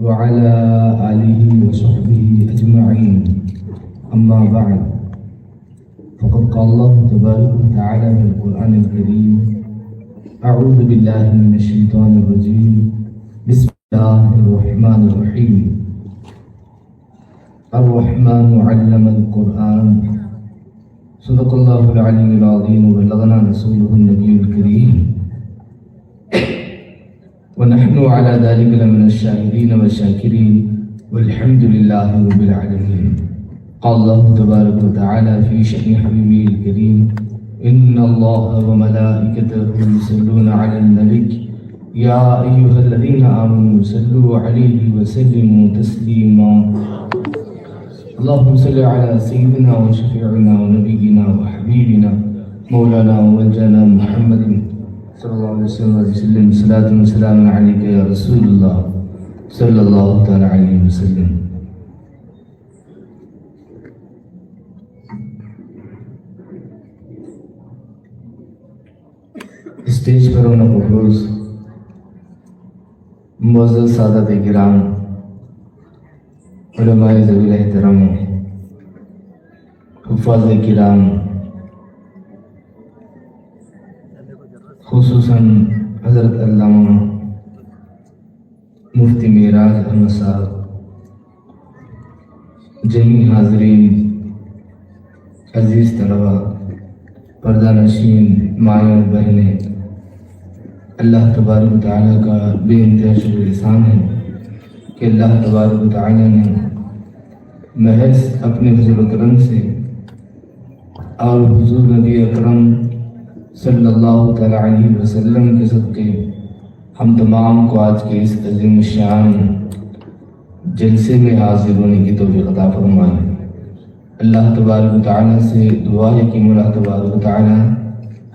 وعلى آله وصحبه أجمعين أما بعد فقد قال الله تبارك وتعالى في القرآن الكريم أعوذ بالله من الشيطان الرجيم بسم الله الرحمن الرحيم الرحمن علم القرآن صدق الله العلي العظيم وبلغنا رسوله النبي الكريم ونحن على ذلك لمن الشاهدين والشاكرين والحمد لله رب العالمين قال الله تبارك وتعالى في شأن حبيبه الكريم إن الله وملائكته يصلون على النبي يا أيها الذين آمنوا صلوا عليه وسلموا تسليما اللهم صل على سيدنا وشفيعنا ونبينا وحبيبنا مولانا ومولانا محمد صلی اللہ علیہ وسلم صلاۃ و سلام علیک یا رسول اللہ صلی اللہ تعالی علیہ وسلم۔ اسٹیج پر ہونا مقبوض معزز سادات کرام، علماء ذوی الاحترام، حفاظ کرام، خصوصاً حضرت علامہ مفتی معراج احمد صاحب، جمیع حاضرین، عزیز طلباء، پردہ نشین، مائیں اور بہنیں، اللہ تبارک و تعالیٰ کا بے انتہا شکر احسان ہے کہ اللہ تبارک و تعالیٰ نے محض اپنے فضل و کرم سے اور حضور نبی اکرم صلی اللہ تعالیٰ علیہ وسلم کے صدقے ہم تمام کو آج کے اس عظیم الشان جلسے میں حاضر ہونے کی توفیق عطا فرمائے۔ اللہ تبارک و تعالیٰ سے دعا ہے کہ مولا تبارک و تعالیٰ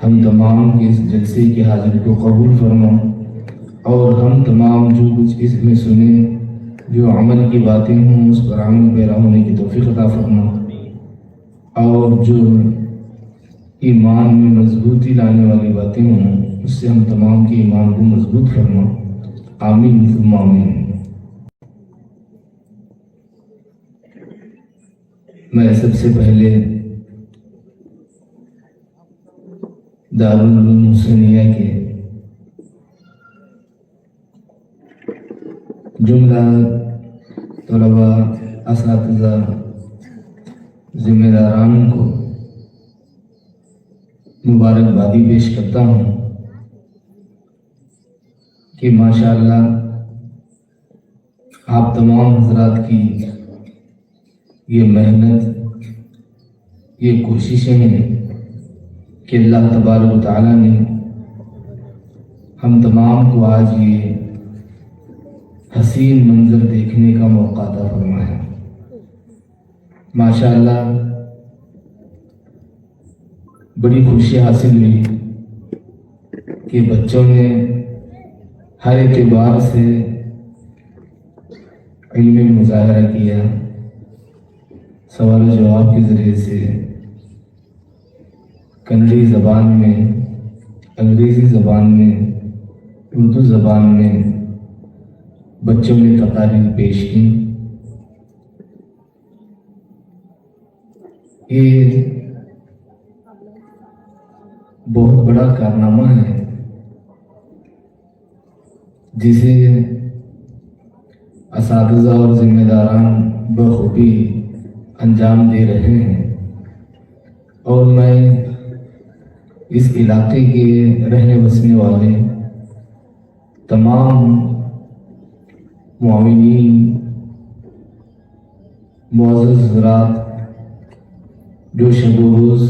ہم تمام کے اس جلسے کی حاضری کو قبول فرما اور ہم تمام جو کچھ اس میں سنیں، جو عمل کی باتیں ہوں، اس پر عمل پیرا ہونے کی توفیق عطا فرما اور جو ایمان میں مضبوطی لانے والی باتیں ہوں، اس سے ہم تمام کے ایمان کو مضبوط فرما، آمین ثم آمین۔ میں سب سے پہلے دارالعلوم حسینیہ کے جملہ طلباء، اساتذہ، ذمہ داران کو مبارکبادی پیش کرتا ہوں کہ ماشاءاللہ آپ تمام حضرات کی یہ محنت، یہ کوششیں ہیں کہ اللہ تبارک و تعالیٰ نے ہم تمام کو آج یہ حسین منظر دیکھنے کا موقع عطا فرمایا۔ ماشاءاللہ بڑی خوشی حاصل ہوئی کہ بچوں نے ہر اعتبار سے علمی مظاہرہ کیا، سوال و جواب کے ذریعے سے، کنڑی زبان میں، انگریزی زبان میں، اردو زبان میں بچوں نے تقاریر پیش کی۔ یہ بہت بڑا کارنامہ ہے جسے اساتذہ اور ذمہ داران بخوبی انجام دے رہے ہیں، اور میں اس علاقے کے رہنے بسنے والے تمام معاونین، معزز حضرات جو شب و روز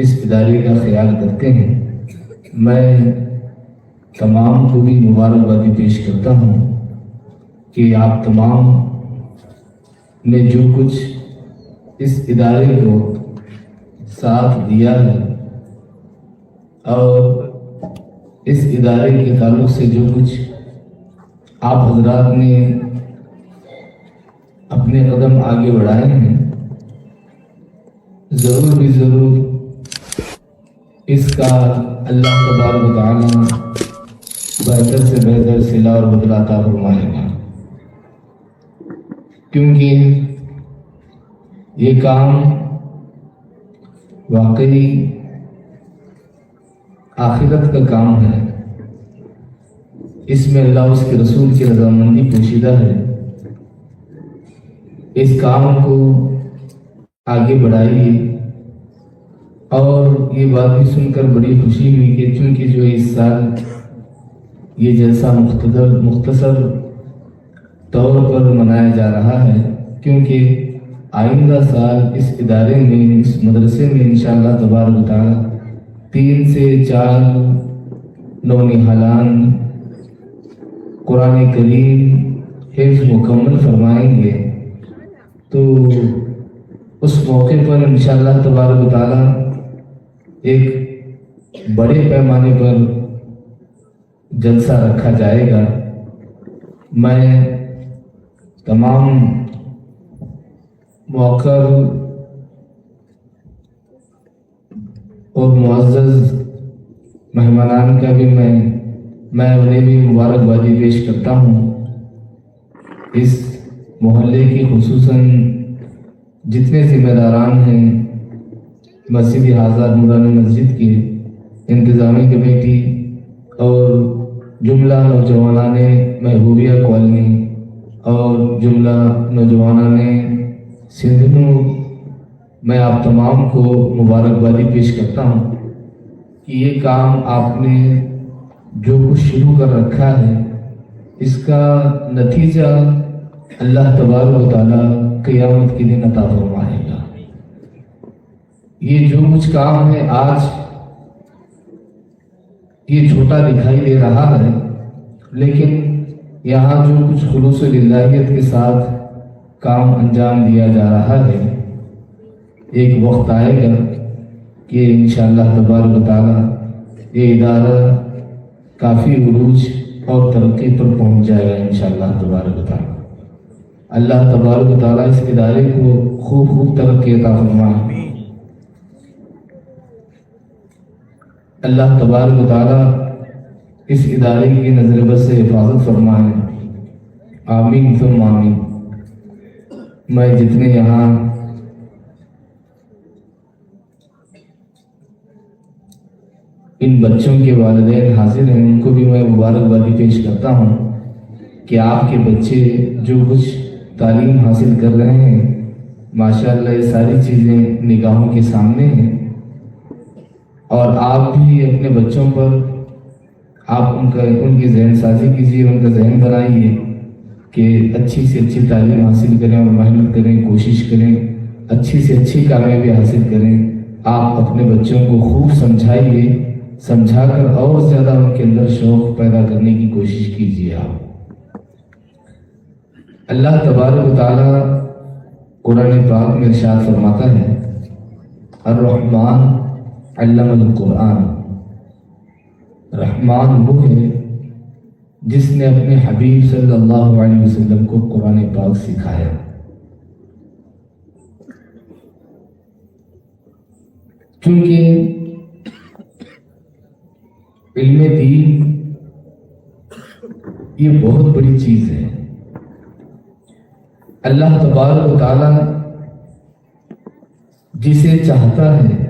اس ادارے کا خیال کرتے ہیں، میں تمام کو بھی مبارکبادی پیش کرتا ہوں کہ آپ تمام نے جو کچھ اس ادارے کو ساتھ دیا ہے اور اس ادارے کے تعلق سے جو کچھ آپ حضرات نے اپنے قدم آگے بڑھائے ہیں، ضرور بھی ضرور اس کا اللہ تبارک و تعالیٰ بہتر سے بہتر صلہ اور بدلہ عطا فرمائے گا، کیونکہ یہ کام واقعی آخرت کا کام ہے، اس میں اللہ اس کے رسول کی رضامندی پوشیدہ ہے۔ اس کام کو آگے بڑھائیے، اور یہ بات بھی سن کر بڑی خوشی ہوئی کہ چونکہ جو اس سال یہ جلسہ مختصر طور پر منایا جا رہا ہے، کیونکہ آئندہ سال اس ادارے میں، اس مدرسے میں انشاءاللہ تبارک و تعالی 3 سے 4 نونہالان قرآن کریم حفظ مکمل فرمائیں گے، تو اس موقع پر انشاءاللہ تبارک و تعالی ایک بڑے پیمانے پر جلسہ رکھا جائے گا۔ میں تمام موقر اور معزز مہمانان کا بھی میں انہیں بھی مبارکبادی پیش کرتا ہوں۔ اس محلے کی خصوصاً جتنے ذمہ داران ہیں، مسجد حاضر نورانی مسجد کی انتظامی کمیٹی اور جملہ نوجوانان محبوبیہ کالونی اور جملہ نوجوانان سندھنو، میں آپ تمام کو مبارکبادی پیش کرتا ہوں کہ یہ کام آپ نے جو کچھ شروع کر رکھا ہے، اس کا نتیجہ اللہ تبارک و تعالیٰ قیامت کے دن عطا فرمائے گا۔ یہ جو کچھ کام ہے آج یہ چھوٹا دکھائی دے رہا ہے، لیکن یہاں جو کچھ خلوص للہیت کے ساتھ کام انجام دیا جا رہا ہے، ایک وقت آئے گا کہ انشاءاللہ تبارک و تعالی یہ ادارہ کافی عروج اور ترقی پر پہنچ جائے گا انشاءاللہ تبارک و تعالی۔ اللہ تبارک و تعالی اس ادارے کو خوب ترقی عطا فرمائے۔ اللہ تبارک و تعالی اس ادارے کی نظر بد سے حفاظت فرمائے، آمین ثم آمین۔ میں جتنے یہاں ان بچوں کے والدین حاضر ہیں، ان کو بھی میں مبارکبادی پیش کرتا ہوں کہ آپ کے بچے جو کچھ تعلیم حاصل کر رہے ہیں، ماشاءاللہ یہ ساری چیزیں نگاہوں کے سامنے ہیں، اور آپ بھی اپنے بچوں پر آپ ان کی ذہن سازی کیجیے، ان کا ذہن بنائیے کہ اچھی سے اچھی تعلیم حاصل کریں اور محنت کریں، کوشش کریں، اچھی سے اچھی کامیابی حاصل کریں۔ آپ اپنے بچوں کو خوب سمجھائیے، سمجھا کر اور زیادہ ان کے اندر شوق پیدا کرنے کی کوشش کیجیے۔ آپ اللہ تبارک و تعالی قرآن پاک میں ارشاد فرماتا ہے، الرحمن علم القرآن، رحمان وہ ہے جس نے اپنے حبیب صلی اللہ علیہ وسلم کو قرآن پاک سکھایا۔ کیونکہ علم دین یہ بہت بڑی چیز ہے۔ اللہ تبارک و تعالی جسے چاہتا ہے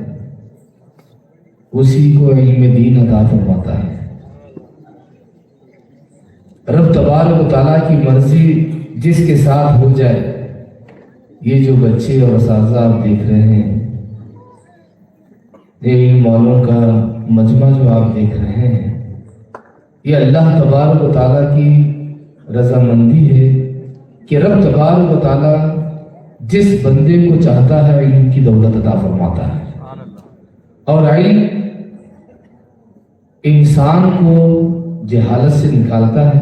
اسی کو علم دین عطا فرماتا ہے۔ رب تبارک و تعالیٰ کی مرضی جس کے ساتھ ہو جائے، یہ جو بچے اور اساتذہ آپ دیکھ رہے ہیں، یہ علم والوں کا مجمع جو آپ دیکھ رہے ہیں، یہ اللہ تبارک و تعالیٰ کی رضامندی ہے کہ رب تبارک و تعالیٰ جس بندے کو چاہتا ہے علم کی دولت عطا فرماتا ہے۔ اور علم انسان کو جہالت سے نکالتا ہے،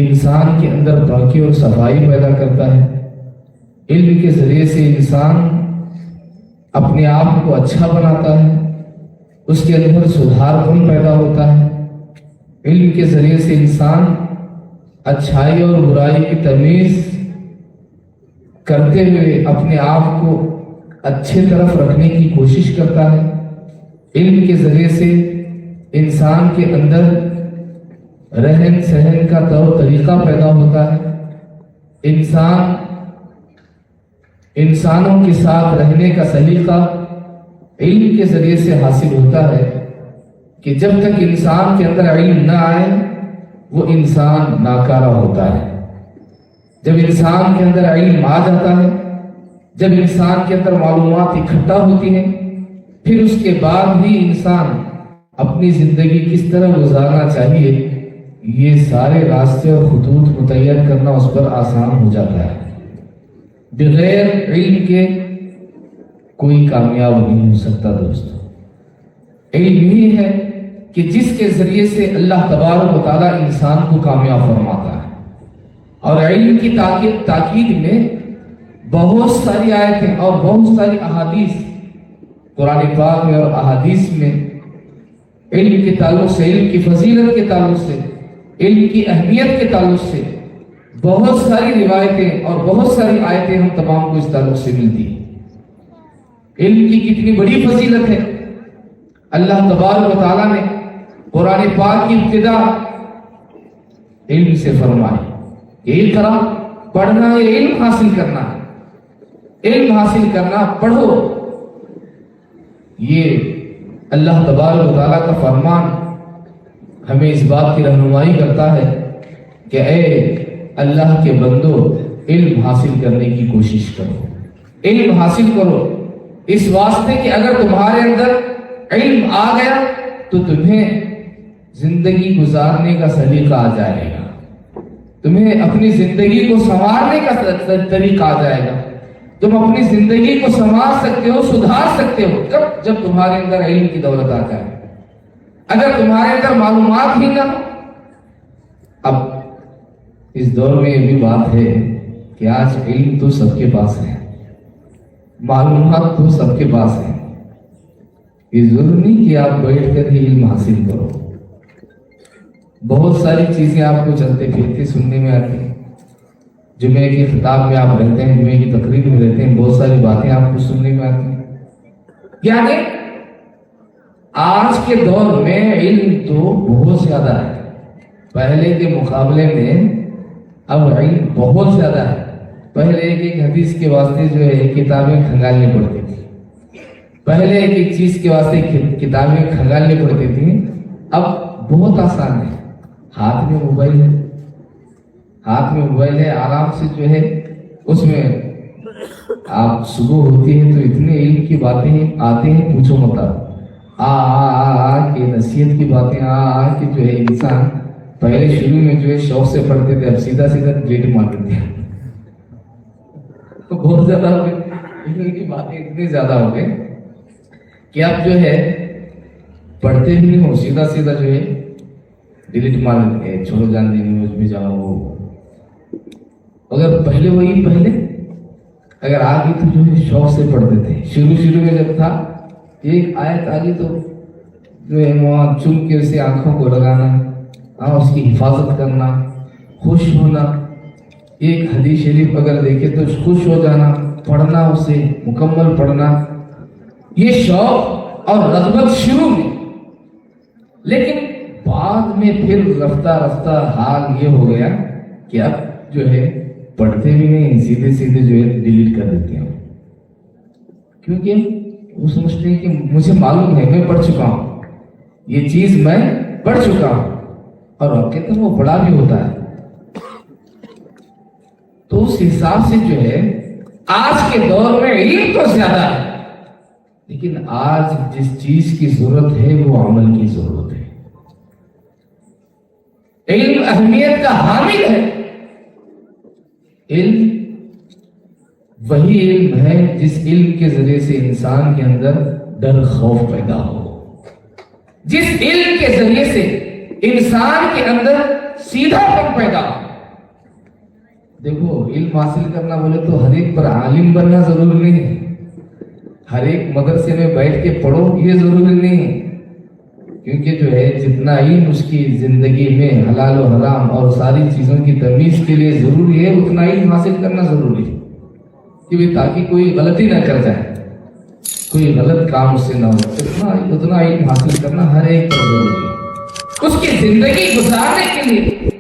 انسان کے اندر پاکی اور صفائی پیدا کرتا ہے۔ علم کے ذریعے سے انسان اپنے آپ کو اچھا بناتا ہے، اس کے اندر سدھار پن پیدا ہوتا ہے۔ علم کے ذریعے سے انسان اچھائی اور برائی کی تمیز کرتے ہوئے اپنے آپ کو اچھے طرف رکھنے کی کوشش کرتا ہے۔ علم کے ذریعے سے انسان کے اندر رہن سہن کا طور طریقہ پیدا ہوتا ہے۔ انسانوں کے ساتھ رہنے کا سلیقہ علم کے ذریعے سے حاصل ہوتا ہے کہ جب تک انسان کے اندر علم نہ آئے وہ انسان ناکارہ ہوتا ہے۔ جب انسان کے اندر علم آ جاتا ہے، جب انسان کے اندر معلومات اکٹھا ہوتی ہیں، پھر اس کے بعد ہی انسان اپنی زندگی کس طرح گزارنا چاہیے یہ سارے راستے اور خطوط متعین کرنا اس پر آسان ہو جاتا ہے۔ بغیر علم کے کوئی کامیاب نہیں ہو سکتا دوستو۔ علم ہی ہے کہ جس کے ذریعے سے اللہ تبارک و تعالیٰ انسان کو کامیاب فرماتا ہے۔ اور علم کی تاکید میں بہت ساری آیتیں اور بہت ساری احادیث قرآن پاک میں اور احادیث میں علم کے تعلق سے، علم کی فضیلت کے تعلق سے، علم کی اہمیت کے تعلق سے بہت ساری روایتیں اور بہت ساری آیتیں ہم تمام کو اس تعلق سے ملتی ہیں۔ علم کی کتنی بڑی فضیلت ہے۔ اللہ تبارک و تعالیٰ نے قرآن پاک کی ابتدا علم سے فرمائی کہ اقرا، پڑھنا ہے، علم حاصل کرنا ہے، علم حاصل کرنا، پڑھو۔ یہ اللہ تبارک و تعالیٰ کا فرمان ہمیں اس بات کی رہنمائی کرتا ہے کہ اے اللہ کے بندو، علم حاصل کرنے کی کوشش کرو، علم حاصل کرو، اس واسطے کہ اگر تمہارے اندر علم آ گیا تو تمہیں زندگی گزارنے کا سلیقہ آ جائے گا، تمہیں اپنی زندگی کو سنوارنے کا طریقہ آ جائے گا، تم اپنی زندگی کو سنوار سکتے ہو، سدھار سکتے ہو جب تمہارے اندر علم کی دولت آ جائے۔ اگر تمہارے اندر معلومات ہی نہ ہو، اب اس دور میں یہ بھی بات ہے کہ آج علم تو سب کے پاس ہے، معلومات تو سب کے پاس ہے، یہ ضرور نہیں کہ آپ بیٹھ کر ہی علم حاصل کرو۔ بہت ساری چیزیں آپ کو چلتے پھرتے سننے میں آتی ہیں، جمعے کے خطاب میں آپ رہتے ہیں، جمعے کی تقریر میں رہتے ہیں، بہت ساری باتیں آپ کو سننے میں آتی ہیں۔ یعنی آج کے دور میں علم تو بہت زیادہ ہے، پہلے کے مقابلے میں اب علم بہت زیادہ ہے۔ پہلے ایک حدیث کے واسطے جو ہے کتابیں کھنگالنی پڑتی تھی، پہلے ایک چیز کے واسطے کتابیں کھنگالنی پڑتی تھی، اب بہت آسان ہے، ہاتھ میں موبائل ہے، ہاتھ میں موبائل ہے، آرام سے جو ہے اس میں آپ صبح ہوتی ہے تو اتنے علم کی باتیں آتے ہیں پوچھو مت۔ کہ نصیحت کی باتیں کہ جو ہے انسان پہلے شروع میں جو ہے شوق سے پڑھتے تھے، اب سیدھا ڈیلیٹ مار دیتے ہیں، تو بہت زیادہ ہو گئے، علم کی باتیں اتنی زیادہ ہو گئے کہ اب جو ہے پڑھتے بھی نہیں ہو، سیدھا جو ہے ڈیلیٹ مار دیتے ہیں، چھوڑو جان دینی نیوز میں جاؤ۔ اگر پہلے اگر آگے تو جو ہے شوق سے پڑھتے تھے، شروع میں جب تھا ایک آیت آگے تو جو ہے وہاں چم کے اسے آنکھوں کو لگانا، اس کی حفاظت کرنا، خوش ہونا، ایک حدیث شریف اگر دیکھے تو خوش ہو جانا، پڑھنا، اسے مکمل پڑھنا، یہ شوق اور رغبت شروع میں۔ لیکن بعد میں پھر رفتہ حال یہ ہو گیا کہ اب جو ہے پڑھتے بھی نہیں، سیدھے جو ہے ڈیلیٹ کر دیتے ہیں، کیونکہ وہ سمجھتے ہیں کہ مجھے معلوم ہے، میں پڑھ چکا ہوں، یہ چیز میں پڑھ چکا ہوں، اور آپ کہتے ہیں وہ بڑا بھی ہوتا ہے۔ تو اس حساب سے جو ہے آج کے دور میں علم تو زیادہ ہے، لیکن آج جس چیز کی ضرورت ہے وہ عمل کی ضرورت ہے۔ علم اہمیت کا حامل ہے۔ علم وہی علم ہے جس علم کے ذریعے سے انسان کے اندر ڈر خوف پیدا ہو، جس علم کے ذریعے سے انسان کے اندر سیدھا پن پیدا ہو۔ دیکھو علم حاصل کرنا بولے تو ہر ایک پر عالم بننا ضروری نہیں ہے، ہر ایک مدرسے میں بیٹھ کے پڑھو یہ ضروری نہیں ہے، کیونکہ جو ہے جتنا علم اس کی زندگی میں حلال و حرام اور ساری چیزوں کی تمیز کے لیے ضروری ہے، اتنا علم حاصل کرنا ضروری ہے۔ کہ تاکہ کوئی غلطی نہ کر جائے، کوئی غلط کام اس سے نہ ہو، اتنا علم حاصل کرنا ہر ایک پر ضروری ہے۔ اس کی زندگی گزارنے کے لیے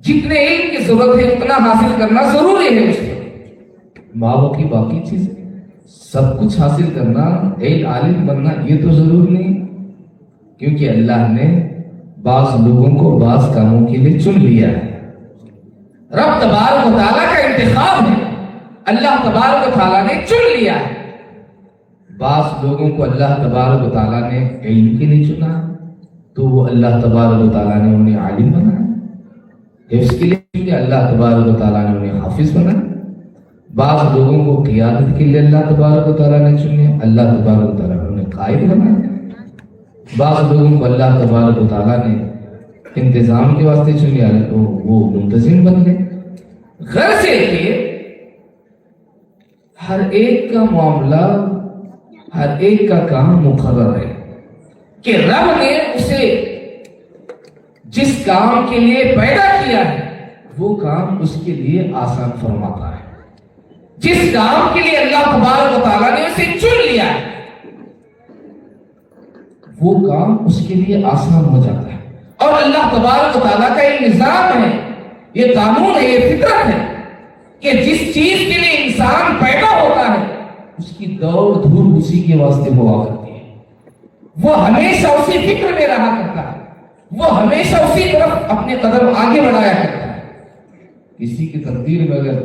جتنے علم کی ضرورت ہے اتنا حاصل کرنا ضروری ہے۔ اس کو ماں باپ کی باقی چیزیں سب کچھ حاصل کرنا، ایک عالم بننا یہ تو ضرور نہیں، کیونکہ اللہ نے بعض لوگوں کو بعض کاموں کے لیے چن لیا ہے۔ رب تبارک و تعالیٰ کا انتخاب ہے، اللہ تبارک و تعالیٰ نے چن لیا ہے۔ بعض لوگوں کو اللہ تبارک و تعالیٰ نے علم کے لیے چنا تو وہ اللہ تبارک و تعالیٰ نے انہیں عالم بنایا، حفظ کے لیے اللہ تبارک و تعالیٰ نے انہیں حافظ بنایا۔ بعض لوگوں کو قیادت کے لیے اللہ تبارک و تعالیٰ نے چنے، اللہ تبارک و تعالیٰ نے انہیں قائد بنایا۔ بعض لوگوں کو اللہ تبارک و تعالیٰ نے انتظام کے واسطے چنے تو وہ منتظم بن گئے۔ غرض ہے کہ ہر ایک کا معاملہ، ہر ایک کا کام مقرر ہے کہ رب نے اسے جس کام کے لیے پیدا کیا ہے وہ کام اس کے لیے آسان فرماتا ہے۔ جس کام کے لیے اللہ تبارک و تعالیٰ نے اسے چن لیا ہے وہ کام اس کے لیے آسان ہو جاتا ہے۔ اور اللہ تبارک و تعالیٰ کا یہ نظام ہے، یہ قانون ہے، یہ فطرت ہے کہ جس چیز کے لیے انسان پیدا ہوتا ہے اس کی دوڑ دھوپ اسی کے واسطے ہوا کرتی ہے۔ وہ ہمیشہ اسی فکر میں رہا کرتا ہے، وہ ہمیشہ اسی طرف اپنے قدم آگے بڑھایا کرتا ہے۔ کسی کی تقدیر میں اگر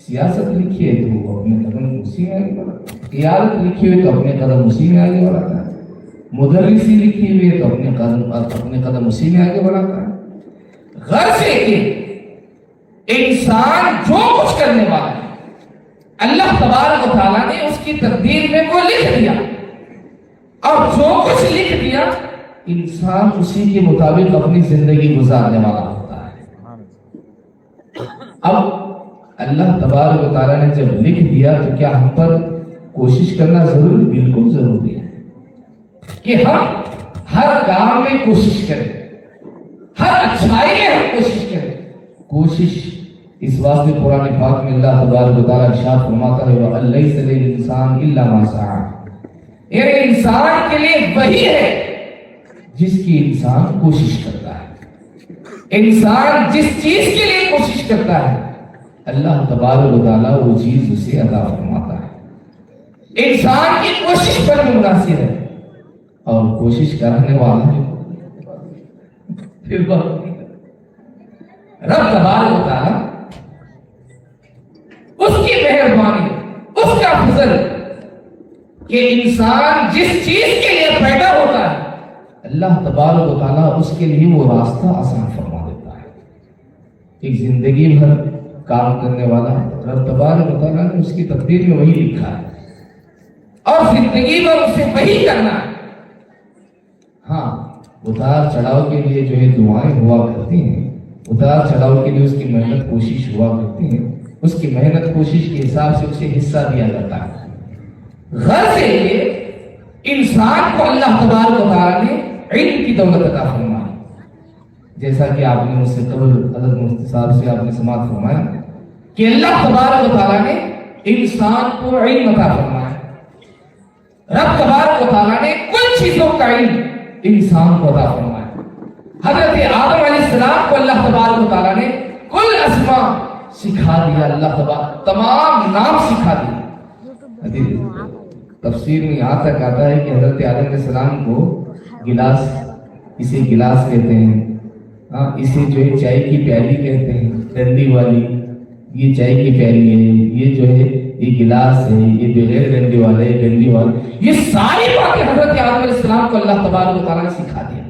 سیاست لکھی ہے تو وہ اپنے قدم اسی میں آگے بڑھاتا ہے، قیادت لکھی ہوئی تو اپنے قدم اسی میں آگے بڑھاتا ہے، مدرسی لکھی ہوئی ہے تو اپنے قدم اسی میں آگے بڑھاتا ہے۔ غرض ہے کہ انسان جو کچھ کرنے والا ہے اللہ تبارک و تعالیٰ نے اس کی تقدیر میں وہ لکھ دیا، اور جو کچھ لکھ دیا انسان اسی کے مطابق اپنی زندگی گزارنے والا ہوتا ہے۔ اب اللہ تبارک و تعالیٰ نے جب لکھ دیا تو کیا ہم پر کوشش کرنا ضروری؟ بالکل ضروری ہے کہ ہم ہر کام میں کوشش کریں، ہر اچھائی میں ہم کوشش کریں۔ کوشش اس واسطے قرآن پاک میں اللہ تبارک و تعالیٰ ارشاد فرماتا ہے وَلَيْسَ لِلْإِنسَانِ إِلَّا مَا سَعَىٰ، یہ انسان کے لیے وہی ہے جس کی انسان کوشش کرتا ہے۔ انسان جس چیز کے لیے کوشش کرتا ہے اللہ تبارک و تعالیٰ وہ چیز اسے عطا فرماتا ہے۔ انسان کی کوشش پر منحصر ہے، اور کوشش کرنے والا پھر رب تبارک و تعالیٰ اس کی مہربانی، اس کا فضل کہ انسان جس چیز کے لیے پیدا ہوتا ہے اللہ تبارک و تعالیٰ اس کے لیے وہ راستہ آسان فرما دیتا ہے۔ ایک زندگی بھر کام کرنے والا رب تبارک و تعالیٰ نے اس کی تقدیر میں وہی لکھا ہے، اور زندگی بھر اسے وہی کرنا ہے۔ ہاں، اتار چڑھاؤ کے لیے جو ہے دعائیں ہوا کرتی ہیں، اتار چڑھاؤ کے لیے اس کی محنت کوشش ہوا کرتی ہے، اس کی محنت کوشش کے حساب سے اسے حصہ دیا جاتا ہے۔ غرض ہے کہ انسان کو اللہ تبارک و تعالیٰ نے علم کی دولت عطا فرمائی، جیسا کہ آپ نے اس سے قبل حضرت مفتی صاحب سے آپ نے سماعت فرمایا کہ اللہ تبارک و تعالیٰ نے انسان کو علم عطا فرمایا۔ رب تبارک و تعالیٰ نے کل چیزوں کا علم انسان کو عطا فرمایا۔ حضرت آدم علیہ السلام کو اللہ تبارک و تعالیٰ نے کل اسماء سکھا دیا، اللہ تبارک تمام نام سکھا دیا۔ تفسیر میں یہاں تک آتا ہے کہ حضرت آدم علیہ السلام کو گلاس، اسے گلاس کہتے ہیں، اسے جو ہے چائے کی پیالی کہتے ہیں، ڈنڈی والی، یہ چائے کی پیالی ہے، یہ جو ہے یہ گلاس ہے، یہ بغیر ڈنڈی والا ہے، ڈنڈی والا، یہ ساری باتیں حضرت آدم علیہ السلام کو اللہ تبارک و تعالیٰ نے سکھا دیا۔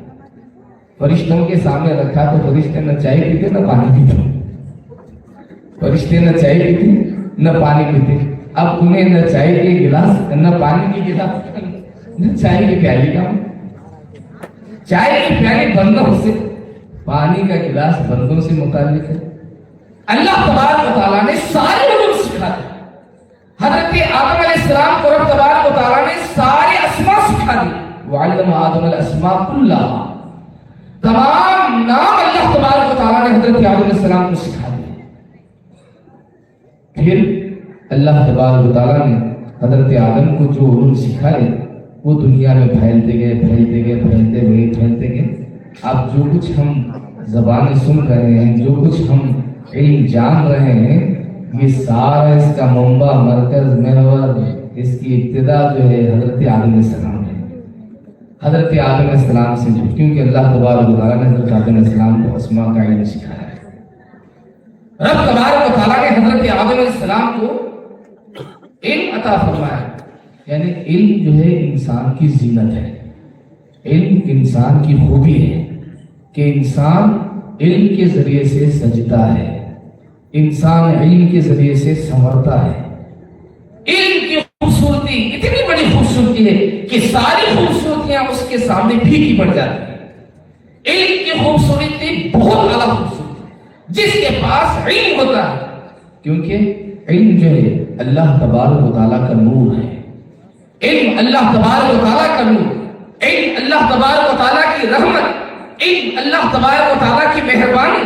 فرشتوں کے سامنے رکھا تو فرشتے نہ چائے پیتے نہ پانی پیتے، فرشتے نہ چائے پیتے نہ پانی پیتے۔ اب انہیں نہ چائے کے گلاس، نہ پانی کی گلاس، نہ چائے کی پیالی کا، چائے کی پیالی بندوں سے، پانی کا گلاس بندوں سے متعلق ہے۔ اللہ تبارک و تعالیٰ نے سارے علوم سکھا دیا۔ حضرت آدم علیہ السلام کو رب تبارک و تعالیٰ نے سارے اسماء سکھا دی۔ وعلم آدم الاسماء کلھا، تمام نام اللہ تبارک و تعالیٰ نے حضرت آدم علیہ السلام کو سکھا دیا۔ پھر اللہ تبارک و تعالیٰ نے حضرت آدم کو جو علوم سکھائے وہ دنیا میں پھیلتے گئے. اب جو کچھ ہم زبانیں سن رہے ہیں، جو کچھ ہم علم جان رہے ہیں، یہ سارا اس کا منبع، مرکز، محور، اس کی ابتدا جو ہے حضرت آدم علیہ السلام ہے. حضرت آدم علیہ السلام سے جو، کیونکہ اللہ تبارک و تعالیٰ نے حضرت آدم علیہ السلام کو اسماء کا علم سکھایا ہے. رب تبارک و تعالیٰ نے حضرت آدم علیہ السلام کو علم عطا فرمایا. یعنی علم جو ہے انسان کی زینت ہے، علم انسان کی خوبی ہے کہ انسان علم کے ذریعے سے سجتا ہے، انسان علم کے ذریعے سے سنورتا ہے. علم کی خوبصورتی اتنی بڑی خوبصورتی ہے کہ ساری خوبصورتیاں اس کے سامنے پھیکی پڑ جاتی ہیں. علم کی خوبصورتی بہت اعلیٰ خوبصورتی جس کے پاس علم ہوتا ہے، کیونکہ علم جو ہے اللہ تبارک و تعالیٰ کا نور ہے. علم اللہ تبارک و تعالیٰ کا نور، علم اللہ تبارک و تعالیٰ کی رحمت، علم اللہ تبارک و تعالیٰ کی مہربانی.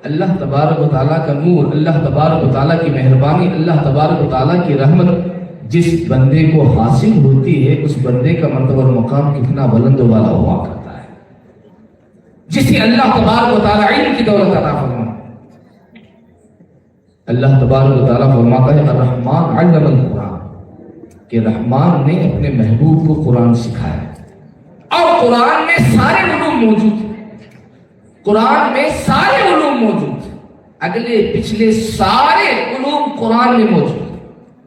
اللہ تبارک و تعالیٰ کا نور، اللہ تبارک و تعالیٰ کی مہربانی، اللہ تبارک و تعالیٰ کی رحمت جس بندے کو حاصل ہوتی ہے، اس بندے کا مرتبہ مقام کتنا بلند و بالا ہوا کرتا ہے. جسے اللہ تبارک و تعالیٰ علم کی دولت عطا فرماتا ہے. اللہ تبارک و تعالیٰ فرماتا ہے الرحمن علم القرآن، کہ رحمان نے اپنے محبوب کو قرآن سکھایا. اور قرآن میں سارے علوم موجود ہیں، قرآن میں سارے علوم موجود ہیں، اگلے پچھلے سارے علوم قرآن میں موجود ہیں.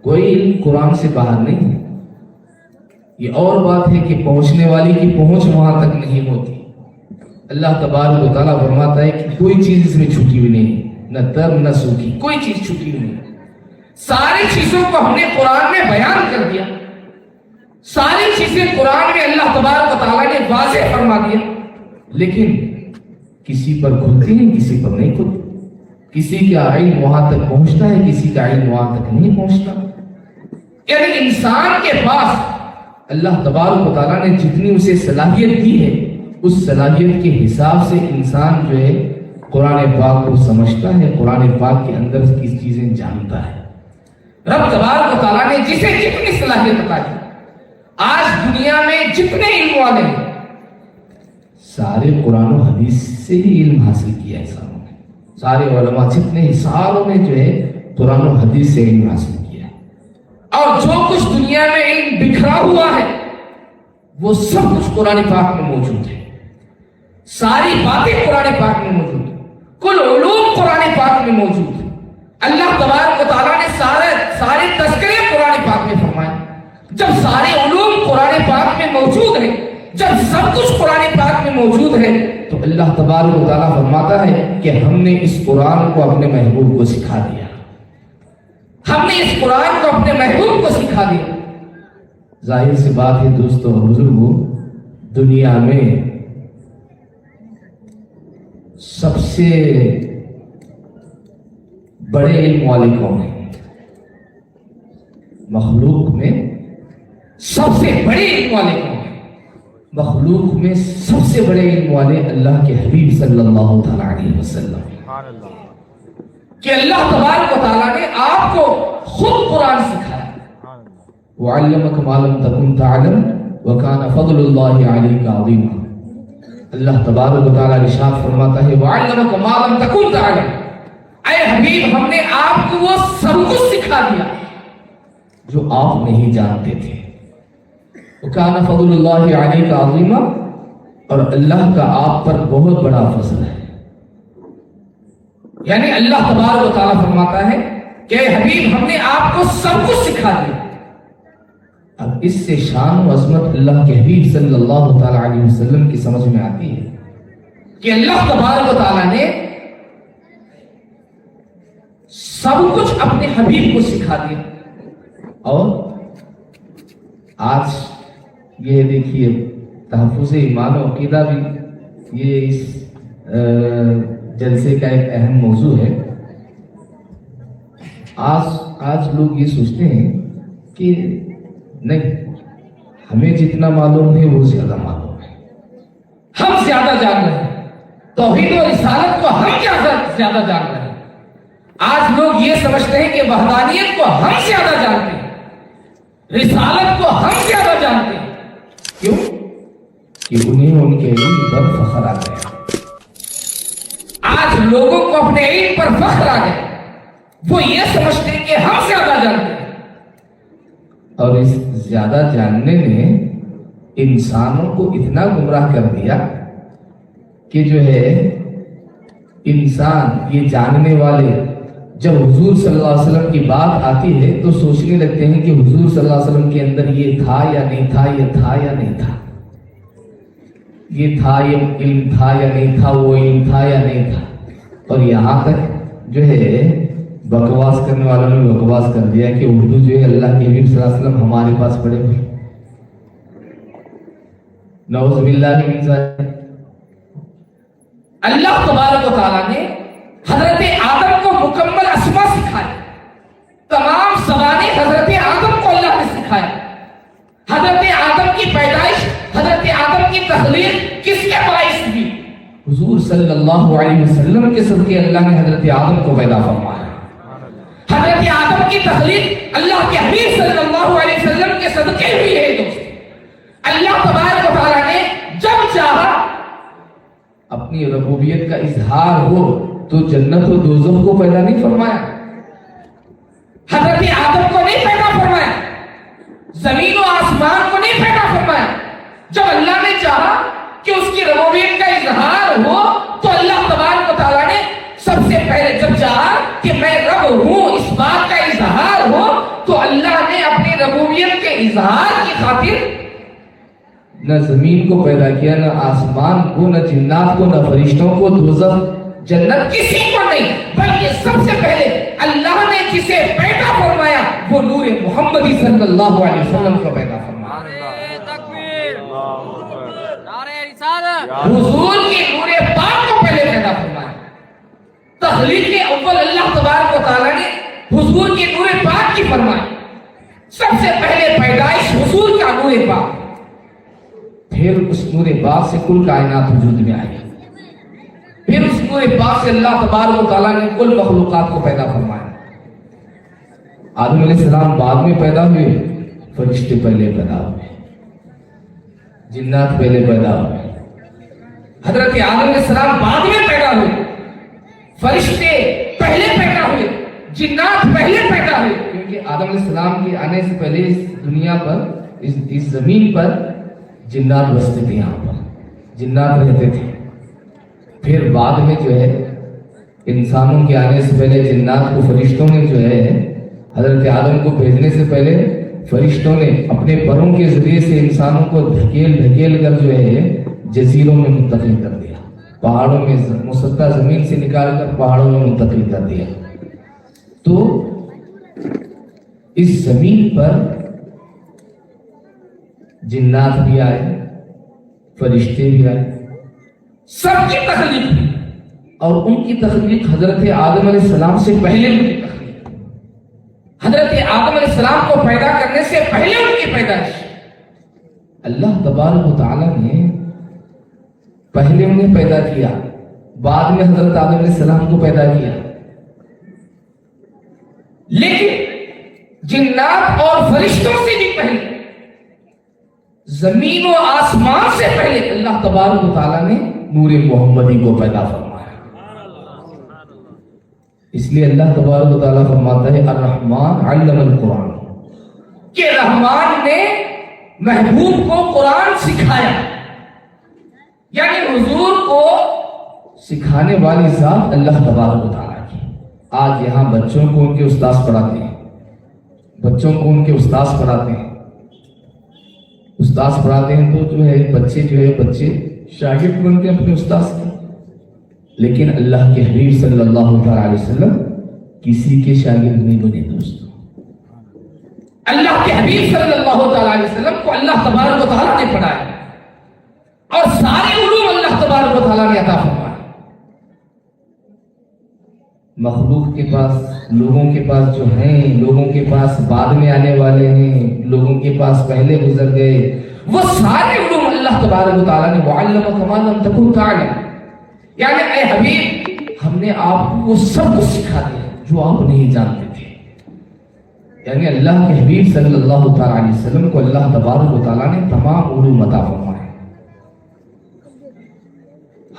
کوئی علم قرآن سے باہر نہیں ہے. یہ اور بات ہے کہ پہنچنے والی کی پہنچ وہاں تک نہیں ہوتی. اللہ تبارک و تعالیٰ فرماتا ہے کہ کوئی چیز اس میں چھٹی ہوئی نہیں، نہ تر نہ سوکھی، کوئی چیز چھٹی ہوئی نہیں. ساری چیزوں کو ہم نے قرآن میں بیان کر دیا، ساری چیزیں قرآن میں اللہ تبارک و تعالیٰ نے واضح فرما دیا. لیکن کسی پر کھلتی نہیں، کسی پر نہیں کھلتی. کسی کا علم وہاں تک پہنچتا ہے، کسی کا علم وہاں تک نہیں پہنچتا. یعنی انسان کے پاس اللہ تبارک و تعالیٰ نے جتنی اسے صلاحیت دی ہے، اس صلاحیت کے حساب سے انسان جو ہے قرآن پاک کو سمجھتا ہے، قرآن پاک کے اندر کی چیزیں جانتا ہے. رب تبارک و تعالیٰ نے جسے جتنی صلاحیت عطا کی، آج دنیا میں جتنے علم والے ہیں سارے قرآن و حدیث سے ہی علم حاصل کیا ہے. سارے علماء جتنے ہی سالوں میں جو ہے قرآن و حدیث سے علم حاصل کیا ہے. اور جو کچھ دنیا میں علم بکھرا ہوا ہے وہ سب کچھ قرآن پاک میں موجود ہے. ساری باتیں قرآن پاک میں موجود ہیں، کل علوم قرآن پاک میں موجود ہیں. اللہ تبارک و تعالیٰ نے سارے تذکرے قرآن پاک میں فرمائے. جب سارے علوم قرآن پاک میں موجود ہیں، جب سب کچھ قرآن پاک میں موجود ہے، تو اللہ تبارک و تعالیٰ فرماتا ہے کہ ہم نے اس قرآن کو اپنے محبوب کو سکھا دیا. ہم نے اس قرآن کو اپنے محبوب کو سکھا دیا. ظاہر سی بات ہے دوستو اور بزرگوں، دنیا میں سب سے بڑے علم والے کون ہیں؟ مخلوق میں سب سے بڑے علم والے کون ہیں؟ مخلوق میں سب سے بڑے علم والے اللہ کے حبیب صلی اللہ تعالیٰ علیہ وسلم، کہ اللہ تبارک و تعالیٰ نے آپ کو خود قرآن سکھایا. وَعَلَّمَكَ مَا لَمْ تَكُنْ تَعْلَمْ وَكَانَ فَضْلُ اللَّهِ عَلَيْكَ عَظِيمًا. اللہ تبارک و تعالیٰ ارشاد فرماتا ہے وَعَلَّمَكَ مَا لَمْ تَكُنْ تَعْلَمْ، اے حبیب ہم نے آپ کو وہ سب کچھ سکھا دیا جو آپ نہیں جانتے تھے. وَكَانَ فَضْلُ اللَّهِ عَلَيْكَ عَظِيمًا، اور اللہ کا آپ پر بہت بڑا فضل ہے. یعنی اللہ تبارک و تعالیٰ فرماتا ہے کہ اے حبیب ہم نے آپ کو سب کچھ سکھا دیا. اب اس سے شان و عظمت اللہ کے حبیب صلی اللہ تعالیٰ علیہ وسلم کی سمجھ میں آتی ہے کہ اللہ تبارک و تعالیٰ نے سب کچھ اپنے حبیب کو سکھا دیا. اور آج یہ دیکھیے تحفظ ایمان و عقیدہ بھی یہ اس جلسے کا ایک اہم موضوع ہے. آج لوگ یہ سوچتے ہیں کہ نہیں، ہمیں جتنا معلوم ہے وہ زیادہ معلوم ہے، ہم زیادہ جان رہے ہیں، توحید و رسالت کو ہم زیادہ جان رہے ہیں. آج لوگ یہ سمجھتے ہیں کہ وحدانیت کو ہم زیادہ جانتے ہیں، رسالت کو ہم زیادہ جانتے ہیں. کیوں؟ کہ انہیں ان کے علم پر فخر آ گیا. آج لوگوں کو اپنے علم پر فخر آ گیا، وہ یہ سمجھتے ہیں کہ ہم زیادہ جانتے ہیں. اور اس زیادہ جاننے نے انسانوں کو اتنا گمراہ کر دیا کہ جو ہے انسان یہ جاننے والے جب حضور صلی اللہ علیہ وسلم کی بات آتی ہے تو سوچنے لگتے ہیں کہ حضور صلی اللہ علیہ وسلم کے اندر یہ تھا یا نہیں تھا، یہ تھا یا نہیں تھا، یہ تھا، یہ علم تھا یا نہیں تھا، وہ علم تھا یا نہیں تھا. اور یہاں تک جو ہے بکواس کرنے والوں نے بکواس کر دیا کہ اردو جو ہے اللہ کے حبیب صلی اللہ علیہ وسلم ہمارے پاس پڑے ہوئے. نعوذ باللہ من ذالک. اللہ تبارک و تعالیٰ نے حضرت آدم کو مکمل اسما سکھایا، تمام زبانیں حضرت آدم کو اللہ نے سکھایا. حضرت آدم کی پیدائش، حضرت آدم کی تخلیق کس کے باعث ہوئی؟ حضور صلی اللہ علیہ وسلم کے صدقے اللہ نے حضرت آدم کو پیدا فرمایا. حضرت آدم کی تخلیق اللہ کے حبیب صلی اللہ علیہ وسلم کے صدقے ہوئی ہے. دوست، اللہ تبارک و تعالیٰ نے جب چاہا اپنی ربوبیت کا اظہار ہو تو جنت و دوزخ کو پیدا نہیں فرمایا، حضرت آدم کو نہیں پیدا فرمایا، زمین و آسمان کو نہیں پیدا فرمایا. جب اللہ نے چاہا کہ اس کی ربوبیت کا اظہار ہو تو اللہ تبارک و تعالیٰ نے سب سے پہلے جب چاہا کہ میں رب ہوں اس بات کا اظہار ہو تو اللہ نے اپنی ربوبیت کے اظہار کی خاطر نہ زمین کو پیدا کیا، نہ آسمان کو، نہ جنات کو، نہ فرشتوں کو، دوزخ جنت کسی کو نہیں، بلکہ سب سے پہلے اللہ نے جسے پیدا فرمایا وہ نور محمدی صلی اللہ علیہ وسلم کو پیدا فرمایا. حضور کی نور پاک کو پہلے پیدا فرمایا. تخلیق اول اللہ تبارک و تعالیٰ نے حضور کی نور پاک کی فرمائی. سب سے پہلے پیدائش حضور کا نور پاک، پھر اس نور پاک سے کل کائنات وجود میں آئی. پھر اس نور پاک سے اللہ تبارک و تعالیٰ نے کل مخلوقات کو پیدا فرمایا. آدم علیہ السلام بعد میں پیدا ہوئے، فرشتے پہلے پیدا ہوئے، جنات پہلے پیدا ہوئے. حضرت آدم علیہ السلام بعد میں پیدا ہوئے، فرشتے پہلے پیدا ہوئے، جنات پہلے پیدا ہوئے. کیونکہ آدم علیہ السلام کے آنے سے پہلے اس دنیا پر، اس زمین پر جنات بستے تھے، یہاں پر جنات رہتے تھے. پھر بعد میں جو ہے انسانوں کے آنے سے پہلے جنات کو فرشتوں نے جو ہے حضرت آدم کو بھیجنے سے پہلے فرشتوں نے اپنے پروں کے ذریعے سے انسانوں کو دھکیل کر جو ہے جزیروں میں منتقل کر دیا، پہاڑوں میں، مسطح زمین سے نکال کر پہاڑوں میں منتقل کر دیا. تو اس زمین پر جنات بھی آئے، فرشتے بھی آئے، سب کی تخلیق ہوئی. اور ان کی تخلیق حضرت آدم علیہ السلام سے پہلے ان کی تخلیق، حضرت آدم علیہ السلام کو پیدا کرنے سے پہلے ان کی پیدائش. اللہ تبارک و تعالیٰ نے پہلے انہیں پیدا کیا، بعد میں حضرت آدم علیہ السلام کو پیدا کیا. لیکن جنات اور فرشتوں سے بھی پہلے، زمین و آسمان سے پہلے اللہ تبارک و تعالیٰ نے نور محمدی کو پیدا فرمایا. اس لیے اللہ تبارک و تعالیٰ فرماتا ہے الرحمن علم القرآن، کہ رحمان نے محبوب کو قرآن سکھایا. یعنی حضور کو سکھانے والی ذات اللہ تبارک و تعالیٰ کی. آج یہاں بچوں کو ان کے استاذ پڑھاتے ہیں، بچوں کو ان کے استاذ پڑھاتے ہیں، استاذ پڑھاتے ہیں تو جو ہے بچے شاگرد بنتے ہیں اپنے استاذ کے. لیکن اللہ کے حبیب صلی اللہ علیہ وسلم کسی کے شاگرد نہیں بنے. دوستوں، اللہ کے حبیب صلی اللہ علیہ وسلم کو اللہ تبارک و تعالیٰ نے پڑھایا اور سارے علوم اللہ تبارک و تعالیٰ نے عطا فرمایا. مخلوق کے پاس، لوگوں کے پاس جو ہیں، لوگوں کے پاس بعد میں آنے والے ہیں، لوگوں کے پاس پہلے گزر گئے، وہ سارے علوم اللہ تبارک و تعالیٰ نے وَعَلَّمَكَ مَا لَمْ تَكُن تَعْلَمْ، یعنی اے حبیب ہم نے آپ کو وہ سب کچھ سکھا دیا جو آپ نہیں جانتے تھے. یعنی اللہ کے حبیب صلی اللہ تعالیٰ علیہ وسلم کو اللہ تبارک و تعالیٰ نے تمام علوم عطا فرمائے.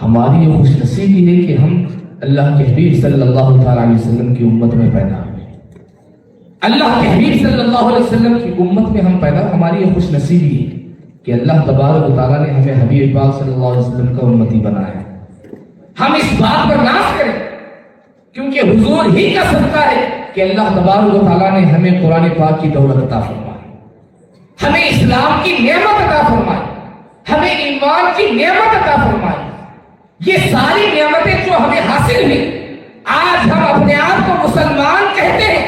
ہماری یہ خوش نصیبی ہے کہ ہم اللہ کے حبیب صلی اللہ تعالیٰ علیہ وسلم کی امت میں پیدا ہوئے. اللہ کے حبیب صلی اللہ علیہ وسلم کی امت میں ہم پیدا. ہماری یہ خوش نصیبی ہے کہ اللہ تبارک و تعالیٰ نے ہمیں حبیب پاک صلی اللہ علیہ وسلم کا امتی بنایا. ہم اس بات پر ناز کریں کیونکہ حضور ہی کا صدقہ ہے کہ اللہ تبارک و تعالیٰ نے ہمیں قرآن پاک کی دولت عطا فرمائی, ہمیں اسلام کی نعمت عطا فرمائی, ہمیں ایمان کی نعمت عطا فرمائی. یہ ساری نعمتیں جو ہمیں حاصل ہوئی, آج ہم اپنے آپ کو مسلمان کہتے ہیں,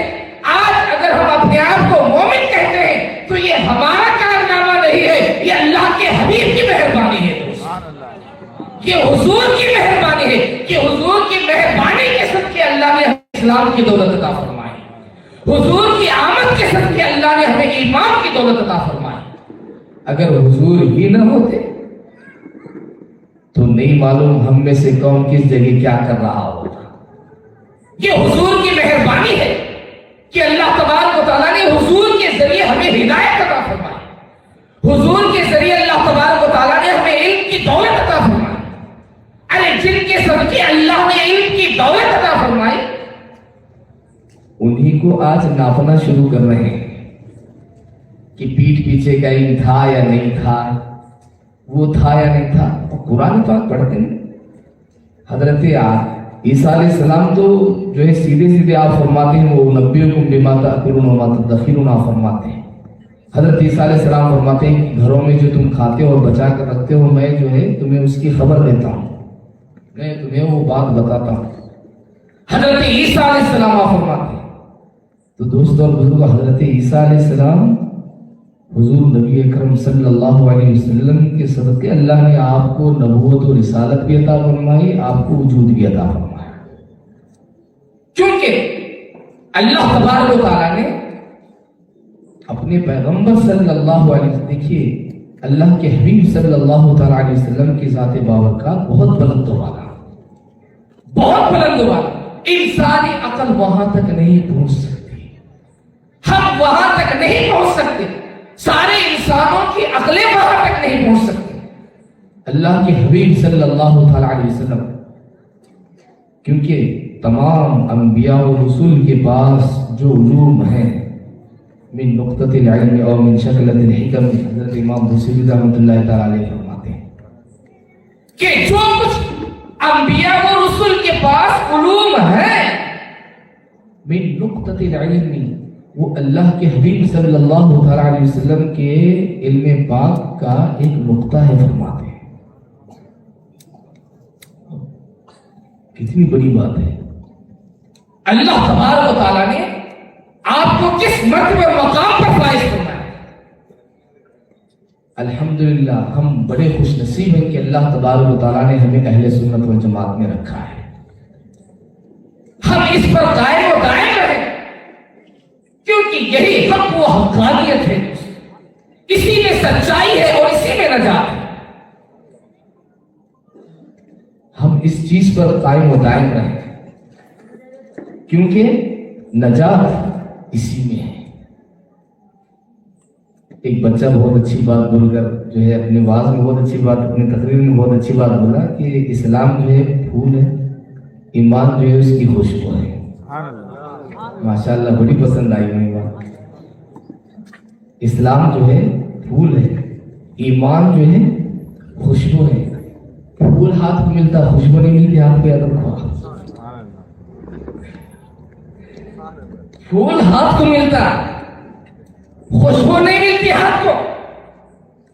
آج اگر ہم اپنے آپ کو مومن کہتے ہیں تو یہ ہمارا کارنامہ نہیں ہے, یہ اللہ کے حبیب کی مہربانی ہے. یہ حضور کی مہربانی ہے کہ حضور کی مہربانی کے صدقے اللہ نے اسلام کی دولت عطا فرمائی. حضور کی آمد کے صدقے اللہ نے ہمیں ایمان کی دولت عطا فرمائی. اگر حضور ہی نہ ہوتے تو نہیں معلوم ہم میں سے کون کس جگہ کیا کر رہا ہوتا. یہ حضور کی مہربانی ہے کہ اللہ تبارک و تعالیٰ نے حضور کے ذریعے ہمیں ہدایت عطا فرمائی. حضور کے ذریعے اللہ تبارک و تعالیٰ نے ہمیں علم کی دولت عطا فرمائی. ارے جن کے صدقے اللہ نے علم کی دولت عطا فرمائی, انہی کو آج ناپنا شروع کر رہے ہیں کہ پیٹھ پیچھے کا علم تھا یا نہیں تھا, وہ تھا یا نہیں تھا. قرآن پاک پڑھتے ہیں. حضرت عیسیٰ علیہ السلام تو جو ہے سیدھے سیدھے آپ فرماتے ہیں وہ نبیکم بما تأکلون وما تدخرون آپ فرماتے ہیں. حضرت عیسیٰ علیہ السلام فرماتے ہیں کہ گھروں میں جو تم کھاتے ہو اور بچا کر رکھتے ہو, میں جو ہے تمہیں اس کی خبر دیتا ہوں, میں تمہیں وہ بات بتاتا ہوں. حضرت عیسیٰ علیہ السلام آپ فرماتے ہیں. تو دوستو اور بزرگو, حضرت عیسیٰ علیہ السلام حضور نبی اکرم صلی اللہ علیہ وسلم کے صدقے اللہ نے آپ کو نبوت و رسالت بھی عطا فرمائی, آپ کو وجود بھی عطا فرمایا. کیونکہ اللہ تبارک و تعالیٰ نے اپنے پیغمبر صلی اللہ علیہ وسلم, دیکھیے اللہ کے حبیب صلی اللہ تعالیٰ علیہ وسلم کی ذات بابرکات بہت بلند و بالا, بہت بلند و بالا. انسانی عقل وہاں تک نہیں پہنچ سکتی, ہم وہاں تک نہیں پہنچ سکتے, سارے انسانوں کی عقلیں وہاں تک نہیں پہنچ سکتی. اللہ کے حبیب صلی اللہ تعالیٰ علیہ وسلم, کیونکہ تمام انبیاء و رسول کے پاس جو علوم ہیں من نقطۃ العلم اور من شکلۃ الحکم, حضرت امام بوصیری رحمۃ اللہ تعالیٰ علیہ فرماتے ہیں کہ جو کچھ انبیاء و رسول کے پاس علوم ہیں من نقطۃ العلم, وہ اللہ کے حبیب صلی اللہ تعالیٰ علیہ وسلم کے علم پاک کا ایک نقطہ ہے فرماتے ہیں. کتنی بڑی بات ہے. اللہ تبارک و تعالیٰ نے آپ کو کس مرتبہ مقام پر فائز کرنا ہے. الحمدللہ ہم بڑے خوش نصیب ہیں کہ اللہ تبارک و تعالیٰ نے ہمیں اہل سنت والجماعت میں رکھا ہے. ہم اس پر قائم و دائم رہیں کیونکہ یہی حق و حقانیت ہے, اسی میں سچائی ہے اور اسی میں نجات ہے. ہم اس چیز پر قائم و دائم رہیں کیونکہ نجات اسی میں ہے. ایک بچہ بہت اچھی بات بول کر جو ہے اپنے واز میں بہت اچھی بات, اپنی تقریر میں بہت اچھی بات بولا کہ اسلام جو ہے پھول ہے, ایمان جو ہے اس کی خوشبو ہے. ماشاءاللہ بڑی پسند آئی میری بات. اسلام جو ہے پھول ہے, ایمان جو ہے خوشبو ہے. پھول ہاتھ کو ملتا, خوشبو نہیں ملتی ہاتھ کو, یاد رکھو. پھول ہاتھ کو ملتا, خوشبو نہیں ملتی ہاتھ کو.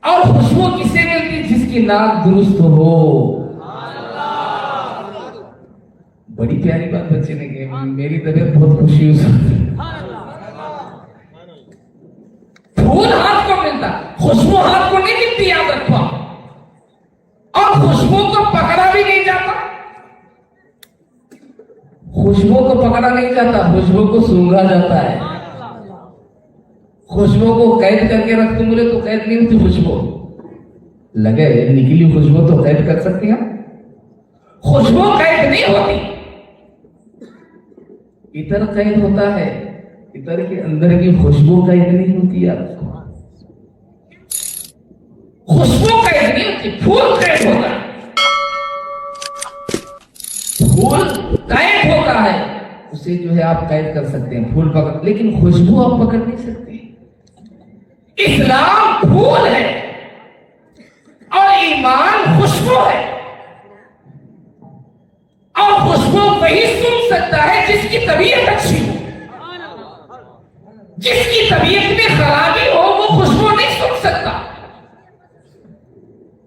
اور خوشبو کسے ملتی؟ جس کی ناک درست ہو. بڑی پیاری بات بچے نے کہی, میری طبیعت بہت خوشی ہو سکتی. پھول ہاتھ کو ملتا, خوشبو ہاتھ کو نہیں ملتی, یاد رکھو. اور خوشبو کو پکڑا بھی نہیں جاتا, خوشبو کو پکڑا نہیں جاتا, خوشبو کو سونگا جاتا ہے. خوشبو کو قید کر کے رکھ دوں بولے تو قید نہیں ہوتی. خوشبو لگے نکلی خوشبو تو قید کر سکتی ہیں, خوشبو قید نہیں ہوتی. عطر قید ہوتا ہے، عطر کے اندر کی خوشبو قید نہیں ہوتی ہے، خوشبو قید نہیں ہوتی، پھول قید ہوتا ہے، پھول قید ہوتا ہے، اسے جو ہے آپ قید کر سکتے ہیں، پھول پکڑ، لیکن خوشبو آپ پکڑ نہیں سکتے۔ اسلام پھول ہے اور ایمان خوشبو ہے، اور خوشبو وہی سن سکتا ہے جس کی طبیعت اچھی ہو، جس کی طبیعت میں خرابی ہو وہ خوشبو نہیں سن سکتا۔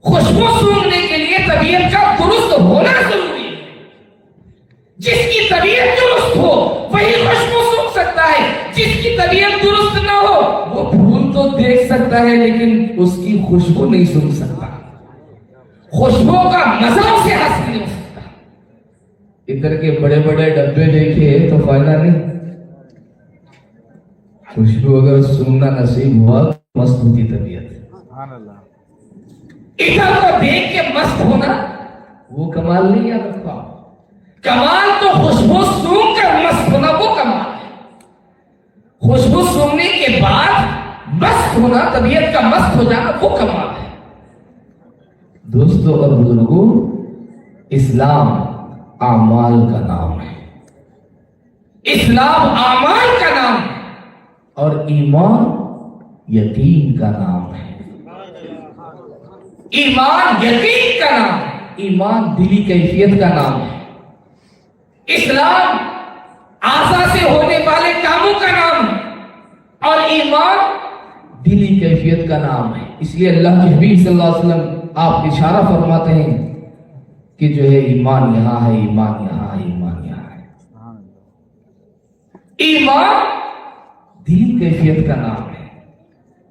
خوشبو سونگنے کے لیے طبیعت کا درست ہونا ضروری ہے، جس کی طبیعت درست ہو وہی خوشبو سونگ سکتا ہے، جس کی طبیعت درست نہ ہو وہ پھول تو دیکھ سکتا ہے لیکن اس کی خوشبو نہیں سن سکتا، خوشبو کا مزہ اسے حاصل نہیں ہو سکتا۔ ادھر کے بڑے بڑے ڈبے دیکھے تو فائدہ نہیں، خوشبو اگر سننا نصیب ہوا مست ہوتی طبیعت۔ ادھر کو دیکھ کے مست ہونا وہ کمال نہیں یاد رکھا، کمال تو خوشبو سونگ کر مست ہونا وہ کمال ہے، خوشبو سونگنے کے بعد مست ہونا، طبیعت کا مست ہو جانا وہ کمال ہے۔ دوستو اور بزرگوں، اسلام اعمال کا نام ہے، اسلام اعمال کا نام ہے، اور ایمان یقین کا نام ہے۔ ایمان یقین کا نام ہے، ایمان دلی کیفیت کا نام ہے، اسلام اعضاء سے ہونے والے کاموں کا نام ہے، اور ایمان دلی کیفیت کا نام ہے۔ اس لیے اللہ کے حبیب صلی اللہ علیہ وسلم آپ اشارہ فرماتے ہیں کہ جو ہے ایمان یہاں ہے، ایمان یہاں ہے، ایمان یہاں ہے۔ ایمان دلی کیفیت کا نام ہے،